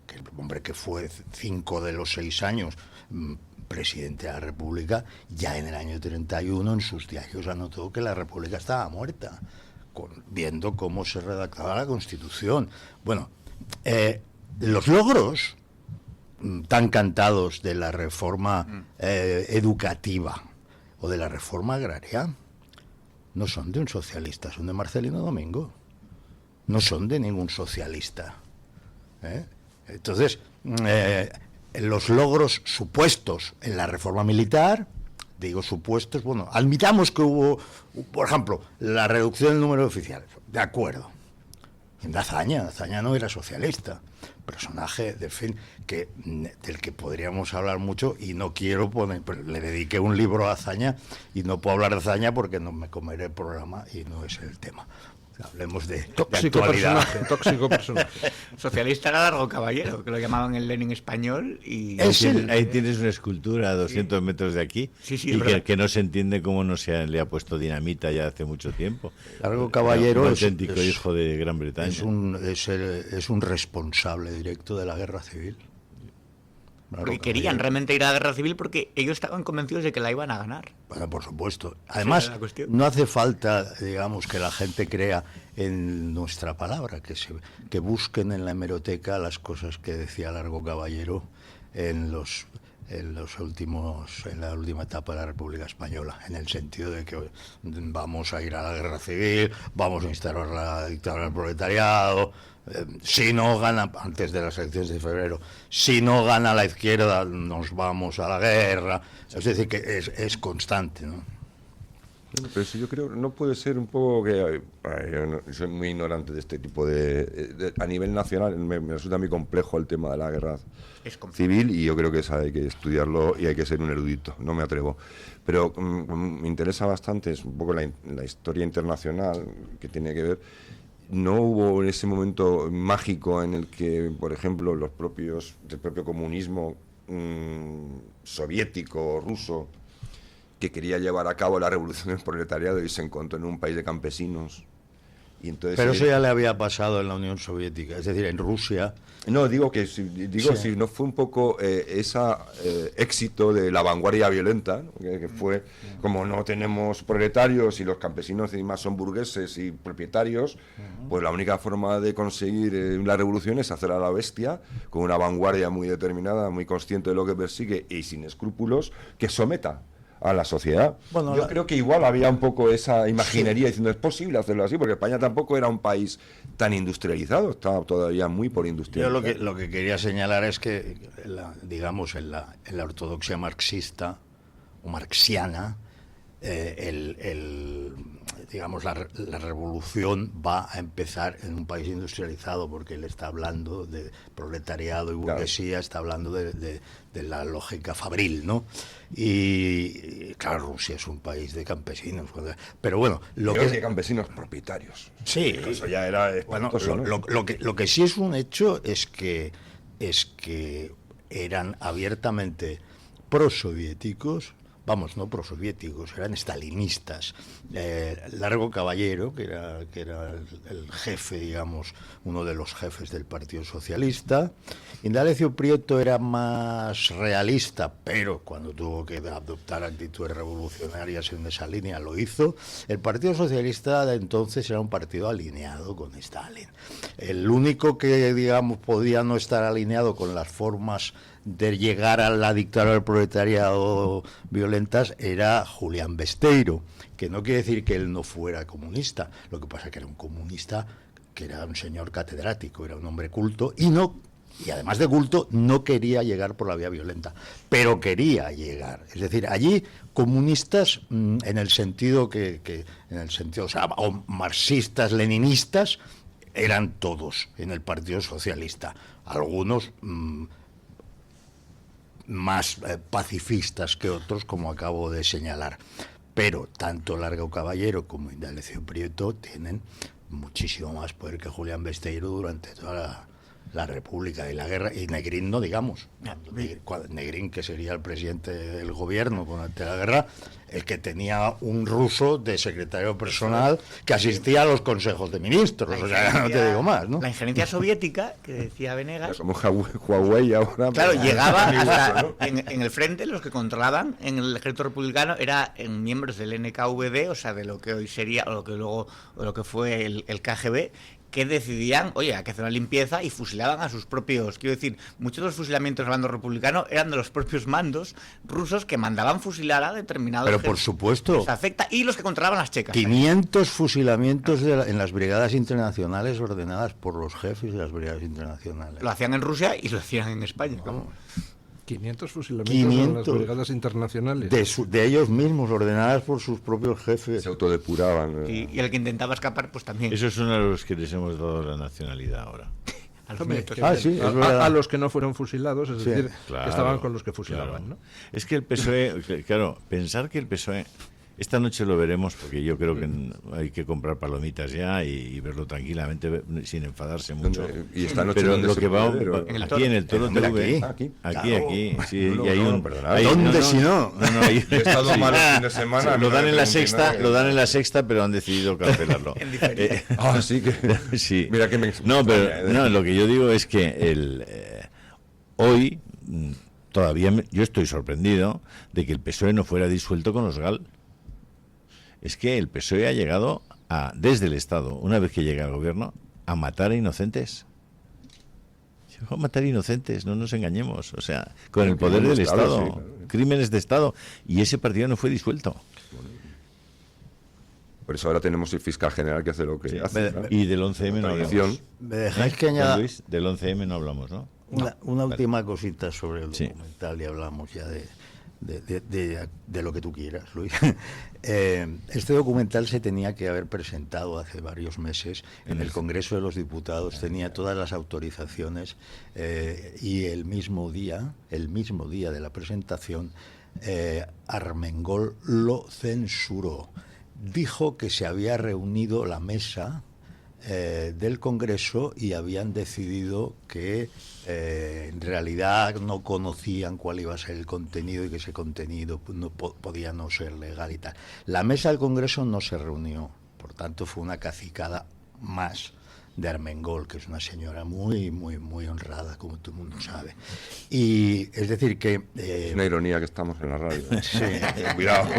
que el hombre que fue 5 de los 6 años presidente de la República, ya en el año 31 en sus diarios anotó que la República estaba muerta, viendo cómo se redactaba la Constitución. Bueno, los logros tan cantados de la reforma educativa o de la reforma agraria no son de un socialista, son de Marcelino Domingo. No son de ningún socialista. Entonces, los logros supuestos en la reforma militar, digo supuestos, bueno, admitamos que hubo, por ejemplo, la reducción del número de oficiales, de acuerdo. En Azaña no era socialista, personaje del que podríamos hablar mucho, y no quiero poner, pero le dediqué un libro a Azaña y no puedo hablar de Azaña porque no me comeré el programa y no es el tema. Hablemos de actualidad. Tóxico personaje. Socialista era Largo Caballero, que lo llamaban el Lenin español. Y ahí tienes una escultura a 200 metros de aquí, y que no se entiende cómo no le ha puesto dinamita ya hace mucho tiempo. Largo Caballero un auténtico hijo de Gran Bretaña. Es un responsable directo de la guerra civil. Porque querían realmente ir a la guerra civil porque ellos estaban convencidos de que la iban a ganar. Bueno, por supuesto. Además, no hace falta, digamos, que la gente crea en nuestra palabra, que busquen en la hemeroteca las cosas que decía Largo Caballero en la última etapa de la República Española, en el sentido de que vamos a ir a la guerra civil, vamos a instaurar la dictadura del proletariado. Si no gana, antes de las elecciones de febrero, si no gana la izquierda, nos vamos a la guerra. Es decir, que es constante, ¿no? Pero si yo creo, no puede ser un poco que... yo soy muy ignorante de este tipo a nivel nacional, me resulta muy complejo el tema de la guerra civil, y yo creo que hay que estudiarlo y hay que ser un erudito, no me atrevo. Pero me interesa bastante, es un poco la historia internacional que tiene que ver. No hubo en ese momento mágico en el que, por ejemplo, del propio comunismo soviético, ruso, que quería llevar a cabo la revolución del proletariado y se encontró en un país de campesinos. Y entonces, pero eso ya le había pasado en la Unión Soviética, es decir, en Rusia. No, digo que si no fue un poco ese éxito de la vanguardia violenta, ¿no? que fue como no tenemos proletarios y los campesinos encima son burgueses y propietarios, pues la única forma de conseguir la revolución es hacer a la bestia con una vanguardia muy determinada, muy consciente de lo que persigue y sin escrúpulos, que someta a la sociedad. Bueno, yo creo que igual había un poco esa imaginería diciendo es posible hacerlo así, porque España tampoco era un país tan industrializado, estaba todavía muy por industrializar. Yo lo que quería señalar es que, digamos, en la ortodoxia marxista o marxiana, digamos, la revolución va a empezar en un país industrializado, porque él está hablando de proletariado y burguesía, claro. Está hablando de la lógica fabril, ¿no? Y claro, Rusia es un país de campesinos, pero bueno, de campesinos propietarios. Sí, eso ya era bueno, ¿no? Lo que sí es un hecho es que es que eran abiertamente prosoviéticos, vamos, no prosoviéticos, eran estalinistas. Largo Caballero, que era el jefe, digamos, uno de los jefes del Partido Socialista. Indalecio Prieto era más realista, pero cuando tuvo que adoptar actitudes revolucionarias en esa línea lo hizo. El Partido Socialista de entonces era un partido alineado con Stalin. El único que, digamos, podía no estar alineado con las formas de llegar a la dictadura del proletariado violentas era Julián Besteiro, que no quiere decir que él no fuera comunista, lo que pasa es que era un comunista que era un señor catedrático, era un hombre culto, y además de culto no quería llegar por la vía violenta, pero quería llegar. Es decir, allí comunistas en el sentido o sea, o marxistas, leninistas, eran todos en el Partido Socialista. Algunos más pacifistas que otros, como acabo de señalar. Pero tanto Largo Caballero como Indalecio Prieto tienen muchísimo más poder que Julián Besteiro durante toda la República y la guerra, y Negrín no digamos. Negrín, que sería el presidente del gobierno durante la guerra, el que tenía un ruso de secretario personal que asistía a los consejos de ministros, o sea, no te digo más, ¿no? La injerencia soviética, que decía Venegas, como Huawei ahora. claro, llegaba hasta en el frente, los que controlaban en el ejército republicano eran miembros del NKVD, o sea, de lo que hoy sería, o lo que fue el KGB, que decidían, oye, hay que hacer una limpieza, y fusilaban a sus propios. Quiero decir, muchos de los fusilamientos del bando republicano eran de los propios mandos rusos que mandaban fusilar a determinados. Pero por supuesto. Se afecta, y los que controlaban las checas. 500 fusilamientos en las brigadas internacionales ordenadas por los jefes de las brigadas internacionales. Lo hacían en Rusia y lo hacían en España. ¿Cómo? 500 fusilamientos en las brigadas internacionales. De ellos mismos, ordenadas por sus propios jefes. Se autodepuraban. Y el que intentaba escapar, pues también. Esos son a los que les hemos dado la nacionalidad ahora. A los nietos. Sí, a los que no fueron fusilados, es decir, claro, que estaban con los que fusilaban, claro. ¿no? Es que el PSOE, claro, pensar que el PSOE, esta noche lo veremos, porque yo creo que hay que comprar palomitas ya y verlo tranquilamente, sin enfadarse mucho. ¿Y esta noche pero dónde lo se que va puede ver? aquí en el Toro TV, aquí, sí, y hay un. ¿Dónde si no? He estado mal el fin de semana. Lo dan en la sexta, pero han decidido cancelarlo. Sí que. Sí. Mira que no, lo que yo digo es que hoy todavía yo estoy sorprendido de que el PSOE no fuera disuelto con los GAL. Es que el PSOE ha llegado desde el Estado, una vez que llega al gobierno, a matar a inocentes. Llegó a matar inocentes, no nos engañemos. O sea, con el poder del Estado, sí, claro. Crímenes de Estado. Y ese partido no fue disuelto. Por eso ahora tenemos el fiscal general que hace lo que hace. ¿no? Y del 11M no hablamos. ¿Me dejáis que añada? Luis, del 11M no hablamos, ¿no? Una última cosita sobre el documental, y hablamos ya de lo que tú quieras, Luis. Este documental se tenía que haber presentado hace varios meses en el Congreso de los Diputados, tenía todas las autorizaciones, y el mismo día de la presentación, Armengol lo censuró. Dijo que se había reunido la mesa del Congreso y habían decidido que en realidad no conocían cuál iba a ser el contenido y que ese contenido no podía no ser legal y tal. La mesa del Congreso no se reunió, por tanto fue una cacicada más de Armengol, que es una señora muy, muy, muy honrada, como todo el mundo sabe. Y es decir que... es una ironía que estamos en la radio. Sí, cuidado.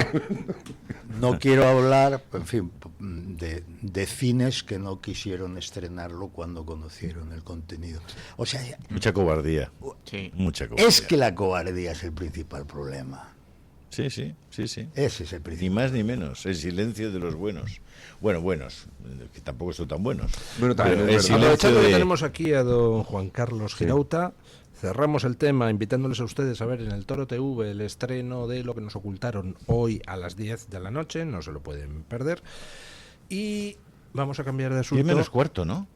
No quiero hablar, en fin, de cines que no quisieron estrenarlo cuando conocieron el contenido. O sea, mucha cobardía. Sí. Mucha cobardía. Es que la cobardía es el principal problema. Sí. Ese es el principal. Ni más ni menos, el silencio de los buenos. Bueno, buenos, que tampoco son tan buenos. Bueno, también aprovechando que tenemos aquí a don Juan Carlos Girauta, cerramos el tema invitándoles a ustedes a ver en el Toro TV el estreno de Lo que nos ocultaron hoy a las 10 de la noche, no se lo pueden perder. Y vamos a cambiar de asunto. 10 menos cuarto, ¿no?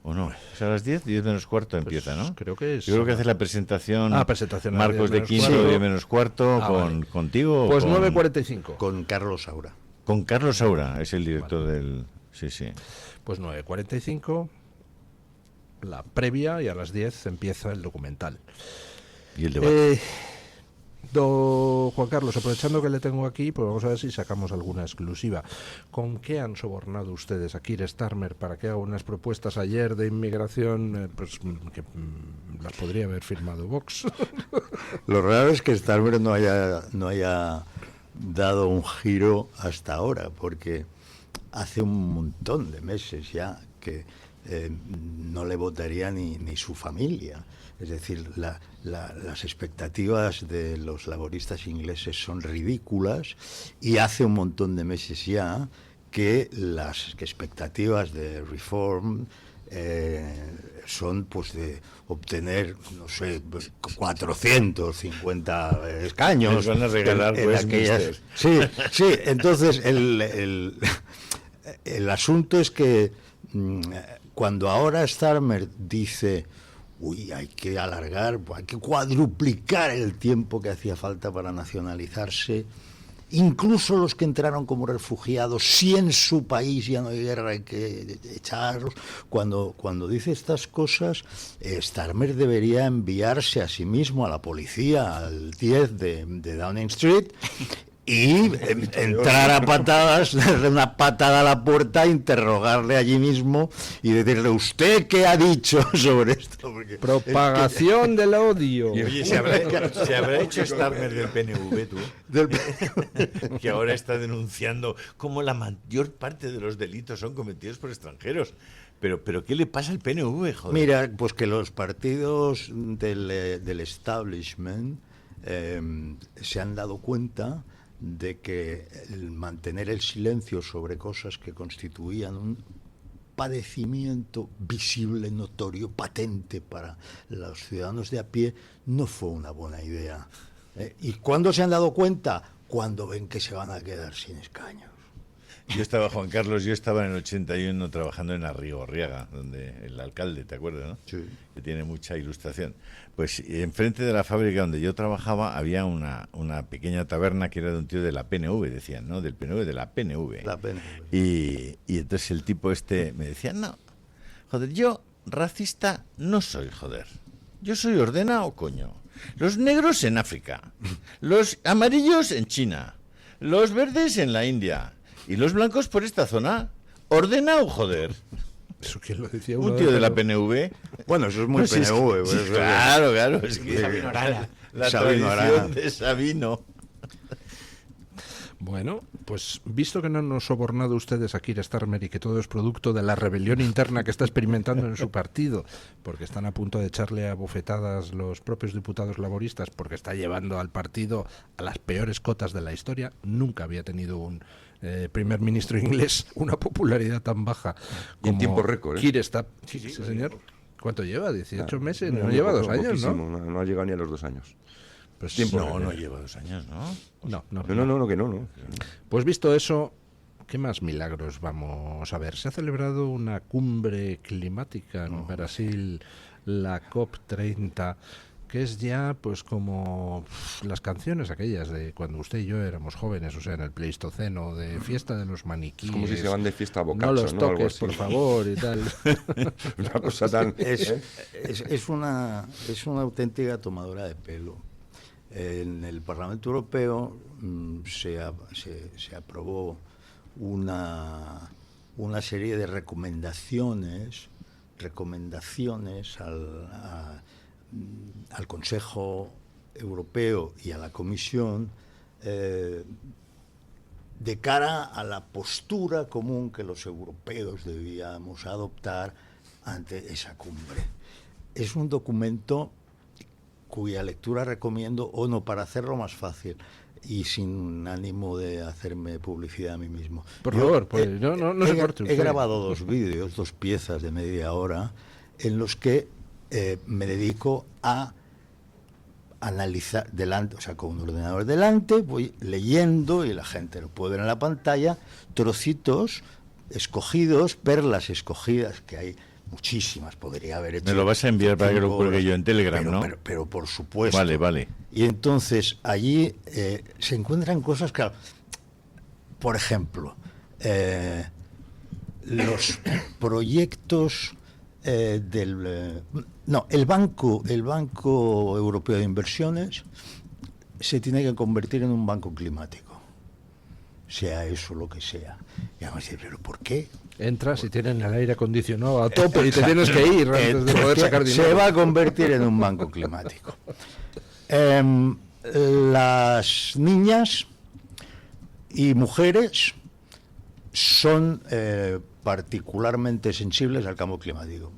¿O no? ¿Es a las 10? 10 menos cuarto empieza, ¿no? Creo que es. Yo creo que hace la presentación, presentación Marcos de Quinto, 10 menos cuarto, contigo. Pues 9:45. Con Carlos Saura. Con Carlos Saura, es el director del... Sí. Pues 9:45. la previa, y a las 10 empieza el documental. Y el debate. Don Juan Carlos, aprovechando que le tengo aquí, pues vamos a ver si sacamos alguna exclusiva. ¿Con qué han sobornado ustedes a Keir Starmer para que haga unas propuestas ayer de inmigración pues que las podría haber firmado Vox? Lo raro es que Starmer no haya dado un giro hasta ahora, porque hace un montón de meses ya que no le votaría ni su familia. Es decir, las expectativas de los laboristas ingleses son ridículas, y hace un montón de meses ya que las expectativas de Reform son pues de obtener, no sé, 450 escaños. Les van a regalar en aquellas... Sí, entonces el asunto es que cuando ahora Starmer dice: uy, hay que alargar, hay que cuadruplicar el tiempo que hacía falta para nacionalizarse, incluso los que entraron como refugiados, si en su país ya no hay guerra, hay que echarlos. Cuando dice estas cosas, Starmer debería enviarse a sí mismo a la policía, al 10 de Downing Street, y entrar a patadas, darle una patada a la puerta, interrogarle allí mismo y decirle: ¿usted qué ha dicho sobre esto? Porque propagación del odio. Y oye, ¿se habrá hecho Starmer del PNV, tú? Que ahora está denunciando cómo la mayor parte de los delitos son cometidos por extranjeros. Pero ¿qué le pasa al PNV, joder? Mira, pues que los partidos del establishment se han dado cuenta de que el mantener el silencio sobre cosas que constituían un padecimiento visible, notorio, patente para los ciudadanos de a pie no fue una buena idea. ¿Y cuándo se han dado cuenta? Cuando ven que se van a quedar sin escaños. Juan Carlos, yo estaba en el 81 trabajando en Arrigorriaga, donde el alcalde, ¿te acuerdas, no? Sí. Que tiene mucha ilustración. Pues enfrente de la fábrica donde yo trabajaba había una pequeña taberna que era de un tío de la PNV, decían, ¿no? Del PNV, de la PNV. La PNV. Y entonces el tipo me decía: no, joder, yo racista no soy, joder. Yo soy ordenado, coño. Los negros en África, los amarillos en China, los verdes en la India y los blancos por esta zona. Ordenado, joder. ¿Eso quién lo decía? Un tío de la PNV. Bueno, eso es muy Pues PNV. sí, claro. Es que Sabino Arana. La Sabino tradición Arana. de Sabino. Bueno, pues visto que no han sobornado ustedes a Keir Starmer y que todo es producto de la rebelión interna que está experimentando en su partido, porque están a punto de echarle a bofetadas los propios diputados laboristas, porque está llevando al partido a las peores cotas de la historia. Nunca había tenido un primer ministro inglés una popularidad tan baja como y en tiempo récord, ¿eh? Keir Starmer. Sí, señor. ¿Cuánto lleva? 18 meses. No lleva 2 años, ¿no? No ha llegado ni a los 2 años. Pues No lleva 2 años, ¿no? No, que no. Pues visto eso, ¿qué más milagros vamos a ver? Se ha celebrado una cumbre climática en Brasil, la COP30, que es ya pues como las canciones aquellas de cuando usted y yo éramos jóvenes, o sea, en el Pleistoceno, de fiesta de los maniquíes. Es como si se van de fiesta a bocacho, no los toques, por favor, y tal. Una cosa tan... Es una auténtica tomadura de pelo. En el Parlamento Europeo se aprobó una serie de recomendaciones al Consejo Europeo y a la Comisión de cara a la postura común que los europeos debíamos adoptar ante esa cumbre. Es un documento cuya lectura recomiendo, para hacerlo más fácil y sin ánimo de hacerme publicidad a mí mismo. Por favor, pues no se corte usted. He grabado 2 vídeos, 2 piezas de media hora, en los que me dedico a analizar delante, o sea, con un ordenador delante, voy leyendo, y la gente lo puede ver en la pantalla, trocitos escogidos, perlas escogidas, que hay muchísimas, podría haber hecho. Me lo vas a enviar para que lo cuelgue yo en Telegram, ¿no? Pero por supuesto. Vale. Y entonces allí se encuentran cosas, claro. Por ejemplo, los proyectos el Banco Europeo de Inversiones se tiene que convertir en un banco climático, sea eso lo que sea. Y además, ¿pero por qué? Entras y tienen el aire acondicionado a tope y te tienes que ir antes de poder sacar dinero. Se va a convertir en un banco climático. Las niñas y mujeres son particularmente sensibles al cambio climático.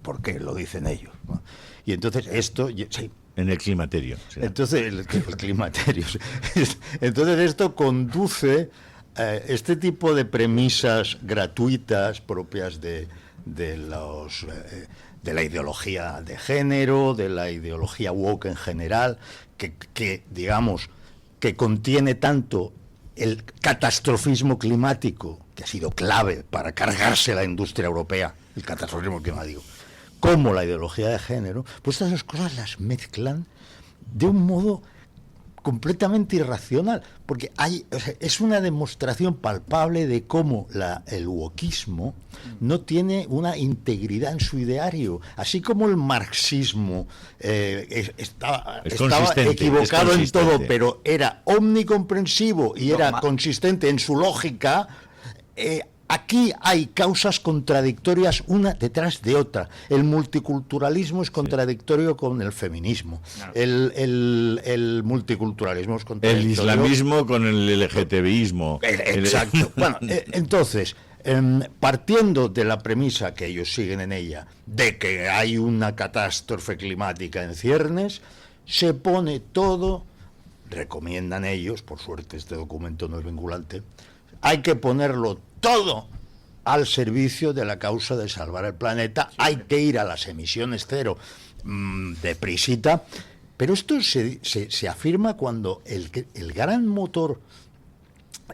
Porque lo dicen ellos, ¿no? Y entonces esto... Sí. En el climaterio. ¿Sí? Entonces, el climaterio. Entonces esto conduce este tipo de premisas gratuitas propias de la ideología de género, de la ideología woke en general, que digamos, que contiene tanto el catastrofismo climático, que ha sido clave para cargarse la industria europea, el catastrofismo climático, como la ideología de género, pues estas dos cosas las mezclan de un modo completamente irracional, porque es una demostración palpable de cómo el wokismo no tiene una integridad en su ideario, así como el marxismo estaba equivocado en todo, pero era omnicomprensivo y era consistente en su lógica. Aquí hay causas contradictorias una detrás de otra. El multiculturalismo es contradictorio con el feminismo. El multiculturalismo es contradictorio. El islamismo con el LGTBismo. Exacto. Bueno, entonces, partiendo de la premisa que ellos siguen en ella, de que hay una catástrofe climática en ciernes, se pone todo, recomiendan ellos, por suerte este documento no es vinculante, hay que ponerlo todo al servicio de la causa de salvar el planeta, hay que ir a las emisiones cero deprisita, pero esto se afirma cuando el gran motor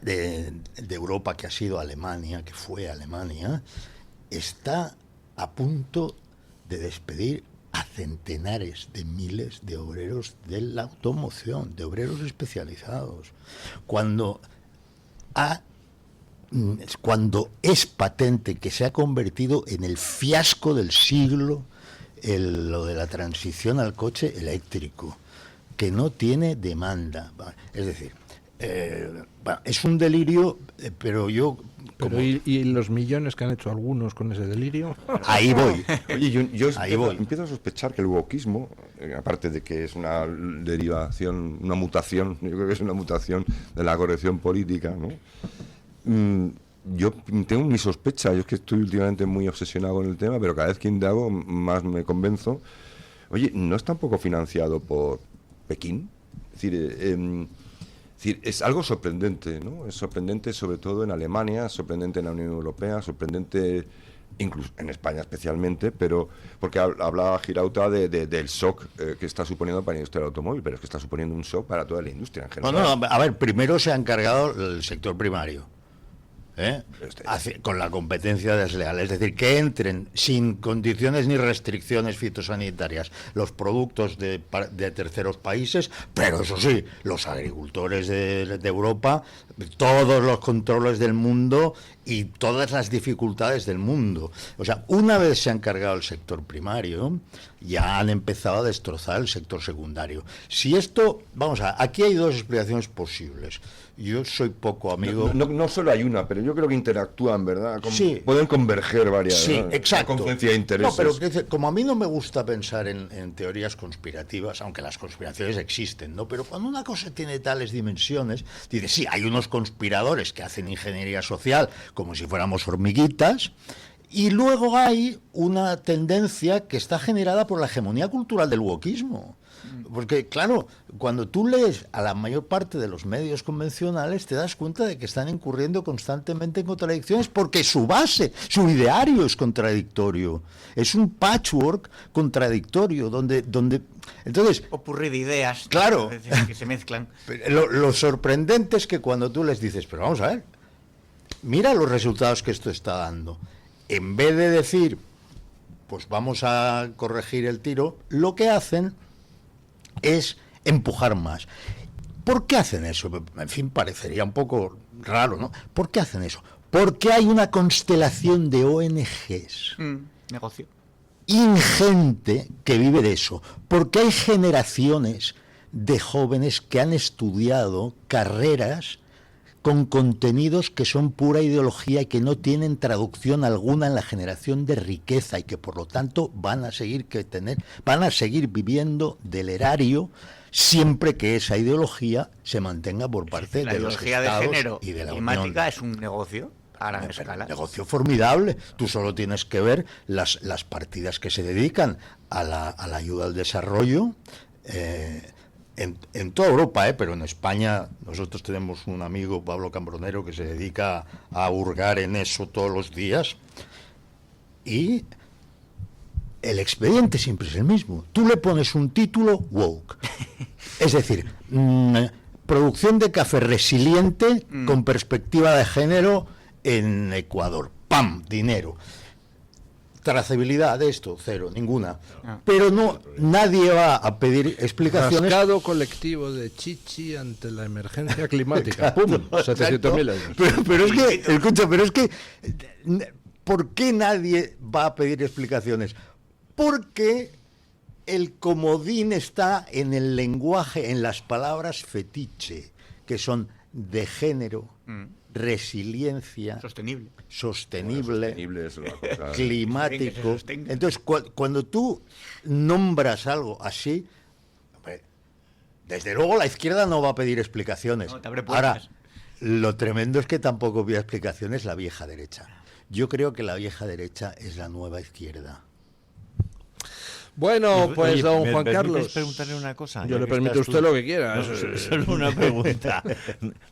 de Europa, que ha sido Alemania, que fue Alemania, está a punto de despedir a centenares de miles de obreros de la automoción, de obreros especializados, cuando es patente que se ha convertido en el fiasco del siglo lo de la transición al coche eléctrico, que no tiene demanda. Es decir, es un delirio, pero yo... ¿Y los millones que han hecho algunos con ese delirio? Ahí voy. Oye, yo empiezo a sospechar que el wokismo, aparte de que es una derivación, una mutación, yo creo que es una mutación de la corrección política, ¿no? Yo tengo mi sospecha, yo es que estoy últimamente muy obsesionado con el tema, pero cada vez que indago más me convenzo. Oye, ¿no es tampoco financiado por Pekín? Es decir, es algo sorprendente, ¿no? Es sorprendente sobre todo en Alemania, sorprendente en la Unión Europea, sorprendente incluso en España especialmente, pero porque hablaba Girauta del shock que está suponiendo para la industria del automóvil, pero es que está suponiendo un shock para toda la industria en general. No, a ver, primero se ha encargado el sector primario, con la competencia desleal, es decir, que entren sin condiciones ni restricciones fitosanitarias los productos de terceros países, pero eso sí, los agricultores de Europa, todos los controles del mundo y todas las dificultades del mundo. O sea, una vez se ha encargado el sector primario, ya han empezado a destrozar el sector secundario. Si esto, aquí hay dos explicaciones posibles. Yo soy poco amigo... No solo hay una, pero yo creo que interactúan, ¿verdad? Sí. Pueden converger varias. Sí, ¿no? exacto. La confluencia de intereses. No, pero como a mí no me gusta pensar en teorías conspirativas, aunque las conspiraciones existen, ¿no? Pero cuando una cosa tiene tales dimensiones, dices, sí, hay unos conspiradores que hacen ingeniería social como si fuéramos hormiguitas, y luego hay una tendencia que está generada por la hegemonía cultural del wokismo. Porque, claro, cuando tú lees a la mayor parte de los medios convencionales, te das cuenta de que están incurriendo constantemente en contradicciones, porque su base, su ideario es contradictorio. Es un patchwork contradictorio, donde entonces... Popurrí de ideas, claro, que se mezclan. Lo sorprendente es que cuando tú les dices, pero vamos a ver, mira los resultados que esto está dando. En vez de decir, pues vamos a corregir el tiro, lo que hacen es empujar más. ¿Por qué hacen eso? En fin, parecería un poco raro, ¿no? ¿Por qué hacen eso? Porque hay una constelación de ONGs Negocio. ingente que vive de eso. Porque hay generaciones de jóvenes que han estudiado carreras con contenidos que son pura ideología y que no tienen traducción alguna en la generación de riqueza y que por lo tanto van a seguir viviendo del erario siempre que esa ideología se mantenga por parte La de los ideología de estados género y de la climática Unión. es un negocio a gran Pero escala. un negocio formidable. Tú solo tienes que ver las partidas que se dedican a la ayuda al desarrollo en toda Europa, pero en España nosotros tenemos un amigo, Pablo Cambronero, que se dedica a hurgar en eso todos los días. Y el expediente siempre es el mismo. Tú le pones un título woke. Es decir, producción de café resiliente con perspectiva de género en Ecuador. ¡Pam! Dinero. Trazabilidad de esto, cero, ninguna. Pero no, nadie va a pedir explicaciones. Rascado colectivo de Chichi ante la emergencia climática. ¡Pum! 700.000 euros. Pero es que, escucha, pero es que, ¿por qué nadie va a pedir explicaciones? Porque el comodín está en el lenguaje, en las palabras fetiche, que son de género, resiliencia, sostenible, es una cosa. climático. Entonces, cuando tú nombras algo así, hombre, desde luego la izquierda no va a pedir explicaciones. No, te abre puertas. Ahora, lo tremendo es que tampoco pide explicaciones la vieja derecha. Yo creo que la vieja derecha es la nueva izquierda. Bueno, pues Oye, don ¿me Juan permites Carlos, preguntarle una cosa? yo Ya le que permito a estás usted tú- lo que quiera. No, solo una pregunta.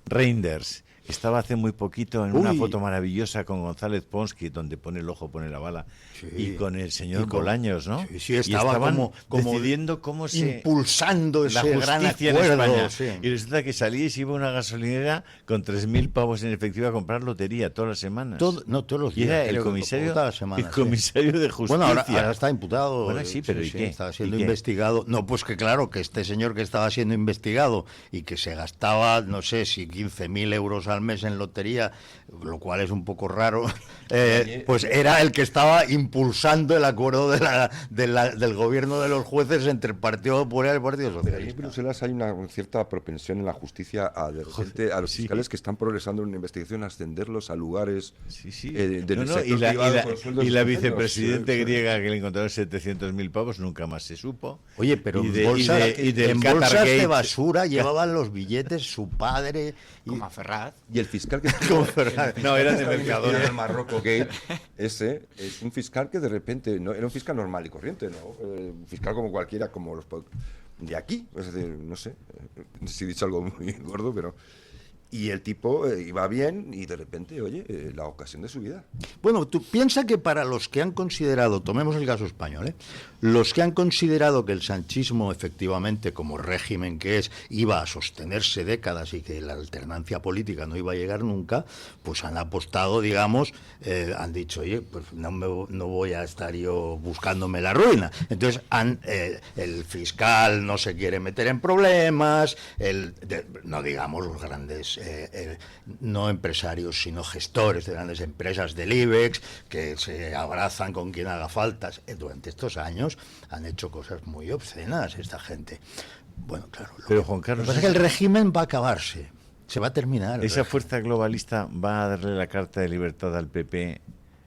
Reinders estaba hace muy poquito en una Uy. foto maravillosa con González Ponsky, donde pone el ojo, pone la bala, Sí. y con el señor Y con- Bolaños, ¿no? Sí, sí, Y estaba estaban como decidiendo cómo se... impulsando la ese gran justicia en acuerdo. España. Sí. Y resulta que salíais y iba a una gasolinera con 3.000 pavos en efectivo a comprar lotería todas las semanas. Todos los y días. era el creo que comisario, todas las semanas, el comisario de justicia. Bueno, ahora está imputado. Bueno, sí, pero ¿y qué? Estaba siendo ¿Y qué? investigado. No, pues que claro, que este señor que estaba siendo investigado y que se gastaba, no sé si 15.000 euros al mes en lotería, lo cual es un poco raro, pues era el que estaba impulsando el acuerdo del gobierno de los jueces entre el Partido Popular y el Partido Pero ahí en Socialista. Bruselas hay una cierta propensión en la justicia a, de repente, a los fiscales que están progresando en una investigación a ascenderlos a lugares del No, no, sector privado con sueldos y la estupendos. vicepresidente Sí, sí. griega que le encontraron 700.000 pavos nunca más se supo. Oye, pero Y en de- bolsas, y del en bolsas de Qatargate. basura llevaban los billetes su padre. Como a Ferraz. Y el fiscal que Como Ferraz. No, eran de Mercadona. el Marroco Gate, ese es un fiscal que de repente no era un fiscal normal y corriente, ¿no? Un fiscal como cualquiera, como los de aquí, es decir, no sé si he dicho algo muy gordo, pero y el tipo iba bien y de repente, oye, la ocasión de su vida. Bueno, tú piensa que para los que han considerado, tomemos el caso español, los que han considerado que el sanchismo efectivamente como régimen que es iba a sostenerse décadas y que la alternancia política no iba a llegar nunca, pues han apostado, digamos, han dicho, oye, pues no voy a estar yo buscándome la ruina. Entonces el fiscal no se quiere meter en problemas, no digamos los grandes, no empresarios, sino gestores de grandes empresas del IBEX, que se abrazan con quien haga falta. Durante estos años han hecho cosas muy obscenas esta gente. Bueno, claro. Pero Juan Carlos, Lo que pasa es que el régimen va a acabarse, se va a terminar. ¿esa fuerza globalista va a darle la carta de libertad al PP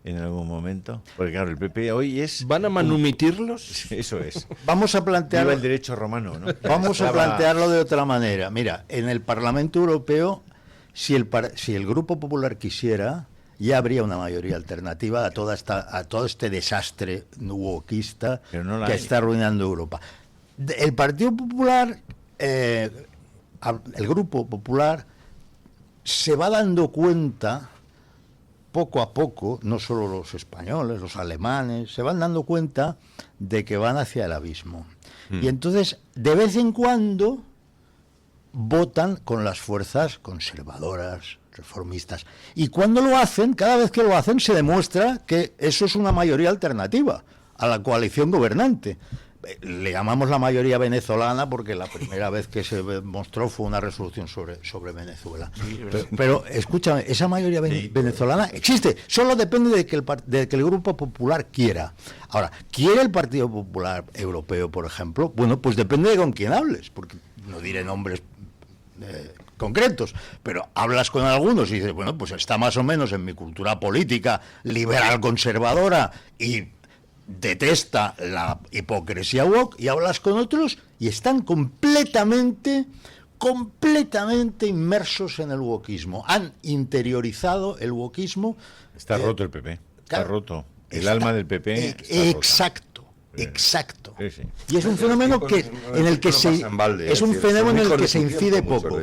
en algún momento? Porque claro, el PP hoy es... ¿Van a manumitirlos? Eso es. Vamos a plantear Viva el derecho romano, ¿no? Vamos a Estaba- plantearlo de otra manera. Mira, en el Parlamento Europeo, si el Grupo Popular quisiera, ya habría una mayoría alternativa a todo este desastre wokista Pero no la que hay. está arruinando Europa. El Partido Popular, el Grupo Popular, se va dando cuenta poco a poco, no solo los españoles, los alemanes, se van dando cuenta de que van hacia el abismo. Y entonces, de vez en cuando, votan con las fuerzas conservadoras, reformistas. Y cuando lo hacen, cada vez que lo hacen, se demuestra que eso es una mayoría alternativa a la coalición gobernante. Le llamamos la mayoría venezolana porque la primera vez que se mostró fue una resolución sobre Venezuela. Pero escúchame, esa mayoría venezolana existe, solo depende de que el Grupo Popular quiera. Ahora, ¿quiere el Partido Popular Europeo, por ejemplo? Bueno, pues depende de con quién hables, porque no diré nombres concretos, pero hablas con algunos y dices, bueno, pues está más o menos en mi cultura política liberal conservadora y detesta la hipocresía woke, y hablas con otros y están completamente inmersos en el wokismo. Han interiorizado el wokismo. Está roto el PP. Está roto. El Está- alma del PP. Exacto. Exacto. Sí, sí. Y es un fenómeno que en el que se es un fenómeno en el que se incide poco.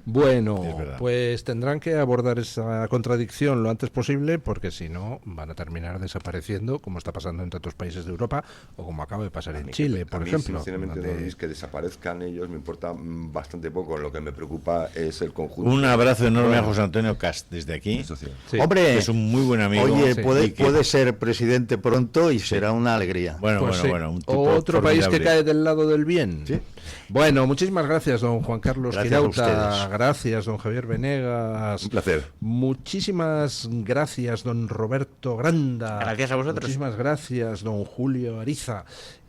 Bueno, Es verdad. pues tendrán que abordar esa contradicción lo antes posible, porque si no van a terminar desapareciendo, como está pasando en tantos países de Europa o como acaba de pasar en Chile, por ejemplo. Sinceramente, donde- don Luis, que desaparezcan ellos me importa bastante poco. Lo que me preocupa es el conjunto. Un abrazo enorme a Bueno, José Antonio Cast desde aquí. eso sí. Sí. Hombre, Es un muy buen amigo. oye, Sí. puede, Y que- puede ser presidente pronto y será una alegría. Bueno, Pues sí. un tipo Otro país que formidable. cae del lado del bien. Sí. Bueno, muchísimas gracias, don Juan Carlos Gracias a Girauta. ustedes. Gracias, don Javier Venegas. Un placer. Muchísimas gracias, don Roberto Granda. Gracias a vosotros. Muchísimas gracias, don Julio Ariza.